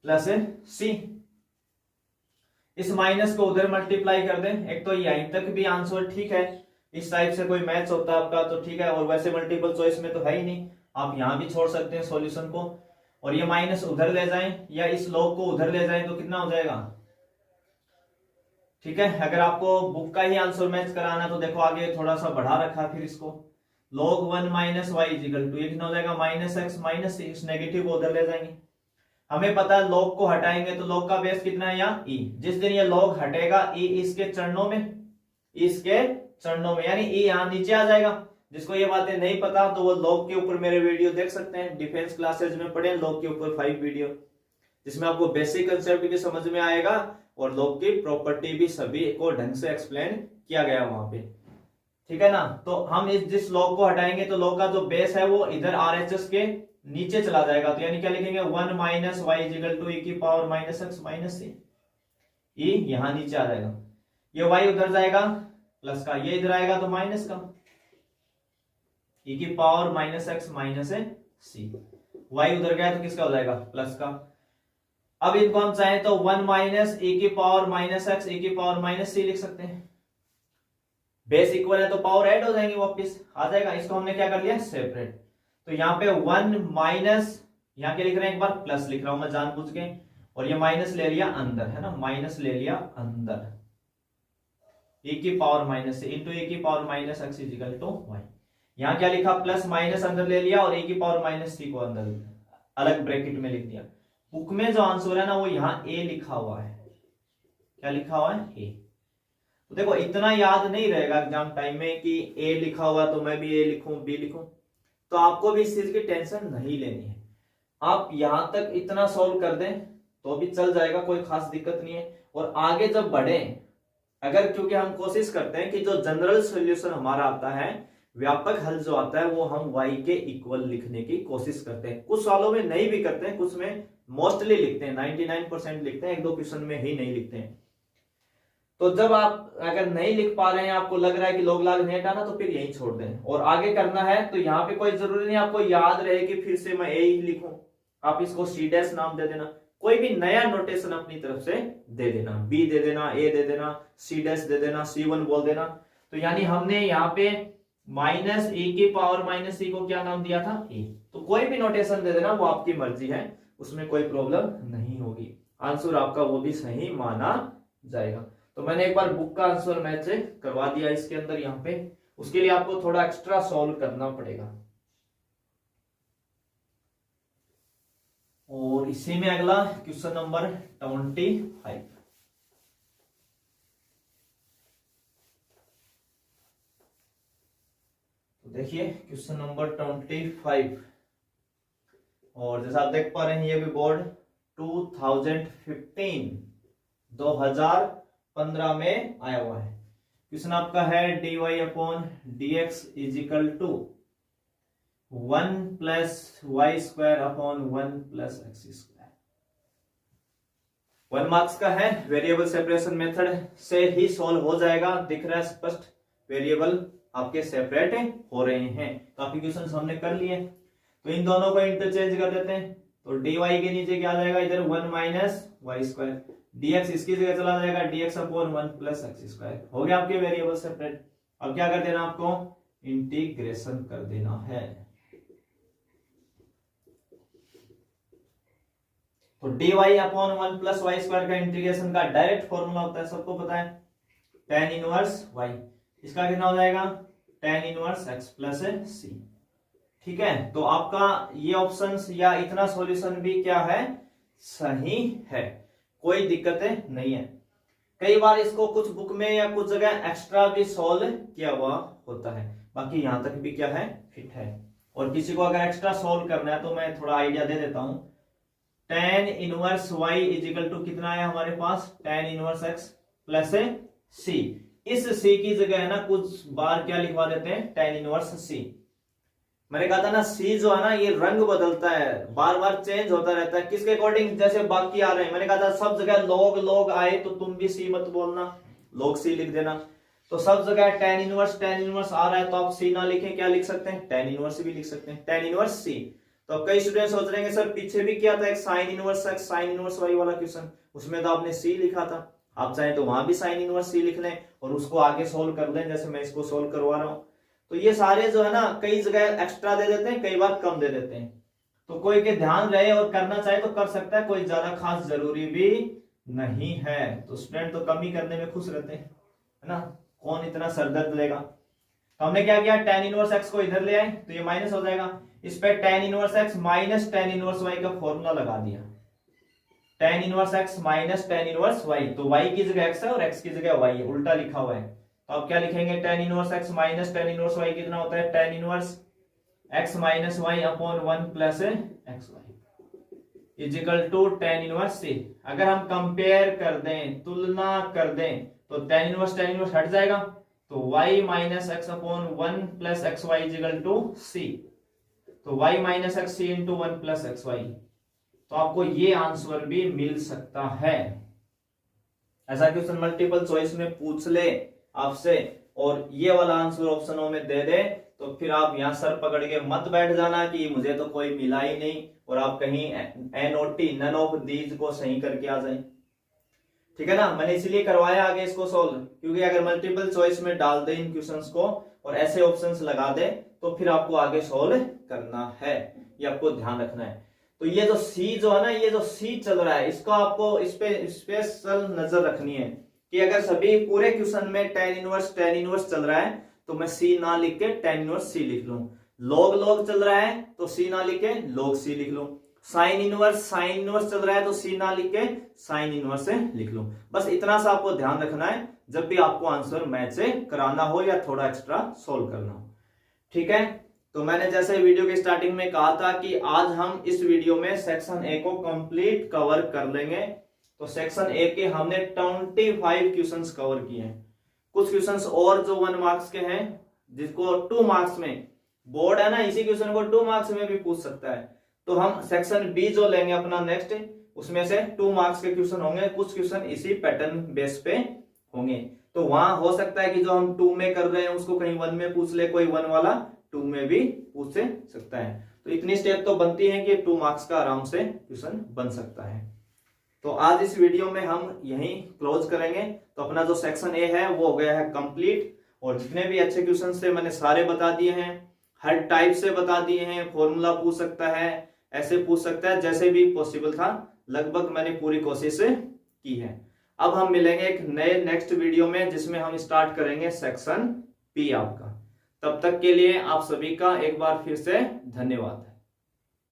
प्लस c, इस माइनस को उधर मल्टीप्लाई कर दें। एक तो यहीं तक भी आंसर ठीक है, इस टाइप से कोई मैच होता है आपका तो ठीक है, और वैसे मल्टीपल चॉइस में तो है ही नहीं, आप यहां भी छोड़ सकते हैं सॉल्यूशन को, और ये माइनस उधर ले जाएं या इस log को उधर ले जाएं तो कितना हो जाएगा, ठीक है। अगर आपको बुक का ही आंसर मैच कराना तो देखो आगे थोड़ा सा बढ़ा रखा, फिर इसको log 1 minus Y is equal to ये कितना हो जाएगा, माइनस एक्स माइनस सी, इस नेगेटिव को उधर ले जाएंगे। हमें पता है log को हटाएंगे तो log का बेस कितना है यहाँ e, जिस दिन ये log हटेगा e इसके चरणों में, इसके चरणों में, यानी e यहाँ नीचे आ जाएगा। जिसको ये बातें नहीं पता तो वो log के ऊपर मेरे वीडियो देख सकते हैं, डिफेंस क्लासेज में पढ़े log के ऊपर 5 वीडियो, जिसमें आपको बेसिक कंसेप्ट भी समझ में आएगा और log की प्रॉपर्टी भी सभी को ढंग से एक्सप्लेन किया गया वहां पे, ठीक है ना। तो हम इस जिस log को हटाएंगे तो log का जो बेस है वो इधर RHS के नीचे चला जाएगा, तो यानी क्या लिखेंगे, 1 माइनस वाई इजिकल टू ई की पावर माइनस एक्स माइनस सी, ई यहां नीचे आ जाएगा, ये y उधर जाएगा प्लस का, ये इधर आएगा तो माइनस का, ई की पावर माइनस एक्स माइनस सी, y उधर गया तो किसका हो जाएगा, प्लस का। अब इनको हम चाहे तो 1 माइनस e की पावर माइनस एक्स ई की पावर माइनस सी लिख सकते हैं, बेस इक्वल है तो पावर ऐड हो जाएंगे, वापस आ जाएगा। इसको हमने क्या कर लिया, सेपरेट। तो यहाँ पे 1 माइनस, यहाँ क्या लिख रहे हैं, एक बार प्लस लिख रहा हूं मैं जानबूझ के, और ये माइनस ले लिया अंदर, है ना, माइनस ले लिया अंदर, e की पावर माइनस इंटू e की power minus X is equal to Y. यहाँ क्या लिखा, प्लस माइनस अंदर ले लिया और e की पावर माइनस सी को अंदर अलग ब्रैकेट में लिख दिया। बुक में जो आंसर है ना वो यहाँ a लिखा हुआ है, क्या लिखा हुआ है, a। तो देखो इतना याद नहीं रहेगा एग्जाम टाइम में कि a लिखा हुआ तो मैं भी a लिखूं b लिखूं, तो आपको भी इस चीज की टेंशन नहीं लेनी है। आप यहां तक इतना सॉल्व कर दें तो भी चल जाएगा, कोई खास दिक्कत नहीं है। और आगे जब बढ़े, अगर क्योंकि हम कोशिश करते हैं कि जो जनरल सॉल्यूशन हमारा आता है, व्यापक हल जो आता है वो हम y के इक्वल लिखने की कोशिश करते हैं। कुछ सवालों में नहीं भी करते हैं, कुछ में मोस्टली लिखते हैं, 99% लिखते हैं, 1-2 क्वेश्चन में ही नहीं लिखते हैं। तो जब आप अगर नहीं लिख पा रहे हैं, आपको लग रहा है कि लोग लाग नहीं हटाना, तो फिर यही छोड़ दें और आगे करना है। तो यहाँ पे कोई जरूरी नहीं आपको याद रहे कि फिर से मैं ए ही लिखूं, आप इसको सी डैश नाम दे देना, कोई भी नया नोटेशन अपनी तरफ से दे देना, बी दे देना, ए दे देना, सी डैश दे देना, C1 बोल देना। तो यानी हमने यहाँ पे माइनस ए की पावर माइनस सी को क्या नाम दिया था, ए। तो कोई भी नोटेशन दे देना, वो आपकी मर्जी है, उसमें कोई प्रॉब्लम नहीं होगी, आंसर आपका वो भी सही माना जाएगा। तो मैंने एक बार बुक का आंसर मैच से करवा दिया इसके अंदर यहाँ पे, उसके लिए आपको थोड़ा एक्स्ट्रा सॉल्व करना पड़ेगा। और इसी में अगला क्वेश्चन नंबर 25। तो देखिए क्वेश्चन नंबर 25, और जैसा आप देख पा रहे हैं ये भी बोर्ड 2015 में आया हुआ है। क्वेश्चन आपका है dy upon dx is equal to 1 plus Y square upon 1 plus X square. 1 marks का है, वेरिएबल सेपरेशन मेथड से ही सॉल्व हो जाएगा, दिख रहा है स्पष्ट, वेरिएबल आपके सेपरेट हो रहे हैं। काफी क्वेश्चन हमने कर लिए, तो इन दोनों को इंटरचेंज कर देते हैं। तो dy के नीचे क्या आ जाएगा, इधर 1 माइनस वाई स्क्वायर, dx इसकी जगह चला जाएगा dx upon 1 plus X square. हो गया आपके वेरिएबल सेपरेट। अब क्या कर देना, आपको इंटीग्रेशन कर देना है। तो dy upon 1 plus Y square का इंटीग्रेशन का डायरेक्ट फॉर्मूला होता है, सबको पता है, tan इनवर्स y। इसका कितना हो जाएगा, tan inverse x plus c। ठीक है, तो आपका ये ऑप्शंस या इतना सॉल्यूशन भी क्या है, सही है, कोई दिक्कत नहीं है। कई बार इसको कुछ बुक में या कुछ जगह एक्स्ट्रा भी सॉल्व किया हुआ होता है, बाकी यहां तक भी क्या है, फिट है। और किसी को अगर एक्स्ट्रा सॉल्व करना है तो मैं थोड़ा आइडिया दे देता हूं। tan inverse y is equal to कितना है हमारे पास, tan inverse x plus c। इस c की जगह है ना कुछ बार क्या लिखवा देते हैं, tan इनवर्स c। मैंने कहा था ना c जो है ना ये रंग बदलता है, बार बार चेंज होता रहता है, किसके अकॉर्डिंग, जैसे बाकी आ रहे हैं। मैंने कहा था सब जगह log log आए तो तुम भी c मत बोलना, log c लिख देना। तो सब जगह tan इनवर्स आ रहा है तो आप c ना लिखें, क्या लिख सकते हैं, tan इनवर्स भी लिख सकते हैं, tan इनवर्स c। तो कई स्टूडेंट सोच रहे हैं सर पीछे भी किया था एक sin inverse x sin inverse y वाला क्वेश्चन, उसमें तो आपने c लिखा था, आप चाहें तो वहां भी sin इनवर्स c लिख लें और उसको आगे सोल्व कर लें, जैसे मैं इसको सोल्व करवा रहा हूं। तो ये सारे जो है ना कई जगह एक्स्ट्रा दे देते हैं, कई बार कम दे देते हैं, तो कोई के ध्यान रहे और करना चाहे तो कर सकता है, कोई ज्यादा खास जरूरी भी नहीं है। तो स्टूडेंट तो कम ही करने में खुश रहते हैं, है ना, कौन इतना सरदर्द लेगा। तो हमने क्या किया, tan इनवर्स x को इधर ले आए तो ये माइनस हो जाएगा, इस पे tan inverse x minus tan inverse y का फॉर्मूला लगा दिया, tan inverse x minus tan inverse y। तो y की जगह x है और x की जगह y है, उल्टा लिखा हुआ है। तो अब क्या लिखेंगे, tan inverse x minus tan inverse y कितना होता है, tan inverse x minus y upon 1 plus xy is equal to tan inverse c। अगर हम कंपेयर कर दें, तुलना कर दें, तो tan इनवर्स हट जाएगा, तो y minus x upon 1 plus xy is equal to c। तो y minus x c into 1 plus xy, तो आपको ये आंसर भी मिल सकता है। ऐसा क्वेश्चन मल्टीपल चॉइस में पूछ ले आपसे और ये वाला आंसर ऑप्शनों में दे दे, तो फिर आप यहां सर पकड़ के मत बैठ जाना कि मुझे तो कोई मिला ही नहीं, और आप कहीं NOT नन ऑफ दीज को सही करके आ जाए। ठीक है ना, मैंने इसलिए करवाया आगे इसको सोल्व, क्योंकि अगर मल्टीपल चॉइस में डाल दे इन क्वेश्चंस को और ऐसे ऑप्शंस लगा दे तो फिर आपको आगे सोल्व करना है, ये आपको ध्यान रखना है। तो ये जो C जो है ना, ये जो C चल रहा है, इसका आपको इस पे स्पेशल नजर रखनी है कि अगर सभी पूरे क्वेश्चन में tan इनवर्स चल रहा है तो मैं C ना लिख के tan इनवर्स C लिख लूं, log चल रहा है तो C ना लिख के log C लिख लूं, साइन इनवर्स चल रहा है तो C ना लिख के साइन इनवर्स से लिख लूं। बस इतना सा आपको ध्यान रखना है जब भी आपको आंसर मैथ से कराना हो या थोड़ा एक्स्ट्रा सोल्व करना हो। ठीक है, तो मैंने जैसे वीडियो के स्टार्टिंग में कहा था कि आज हम इस वीडियो में सेक्शन ए को कंप्लीट कवर कर लेंगे। तो सेक्शन ए के हमने 25 क्वेश्चंस कवर किए हैं, कुछ क्वेश्चंस और जो 1 मार्क्स के हैं जिसको 2 मार्क्स में बोर्ड है ना, इसी क्वेश्चन को 2 मार्क्स में भी पूछ सकता है। तो हम सेक्शन बी जो लेंगे अपना नेक्स्ट, उसमें से 2 मार्क्स के क्वेश्चन होंगे, कुछ क्वेश्चन इसी पैटर्न बेस पे होंगे। तो वहां हो सकता है कि जो हम 2 में कर रहे हैं उसको कहीं 1 में पूछ ले, कोई 1 वाला 2 में भी पूछ सकता है। तो इतनी स्टेप तो बनती है कि 2 मार्क्स का आराम से क्वेश्चन बन सकता है। तो आज इस वीडियो में हम यहीं क्लोज करेंगे। तो अपना जो सेक्शन ए है वो हो गया है कंप्लीट, और जितने भी अच्छे क्वेश्चन थे मैंने सारे बता दिए हैं, हर टाइप से बता दिए हैं, फॉर्मूला पूछ सकता है, ऐसे पूछ सकता है, जैसे भी पॉसिबल था लगभग मैंने पूरी कोशिश की है। अब हम मिलेंगे एक नए नेक्स्ट वीडियो में जिसमें हम स्टार्ट करेंगे सेक्शन बी आपका। तब तक के लिए आप सभी का एक बार फिर से धन्यवाद।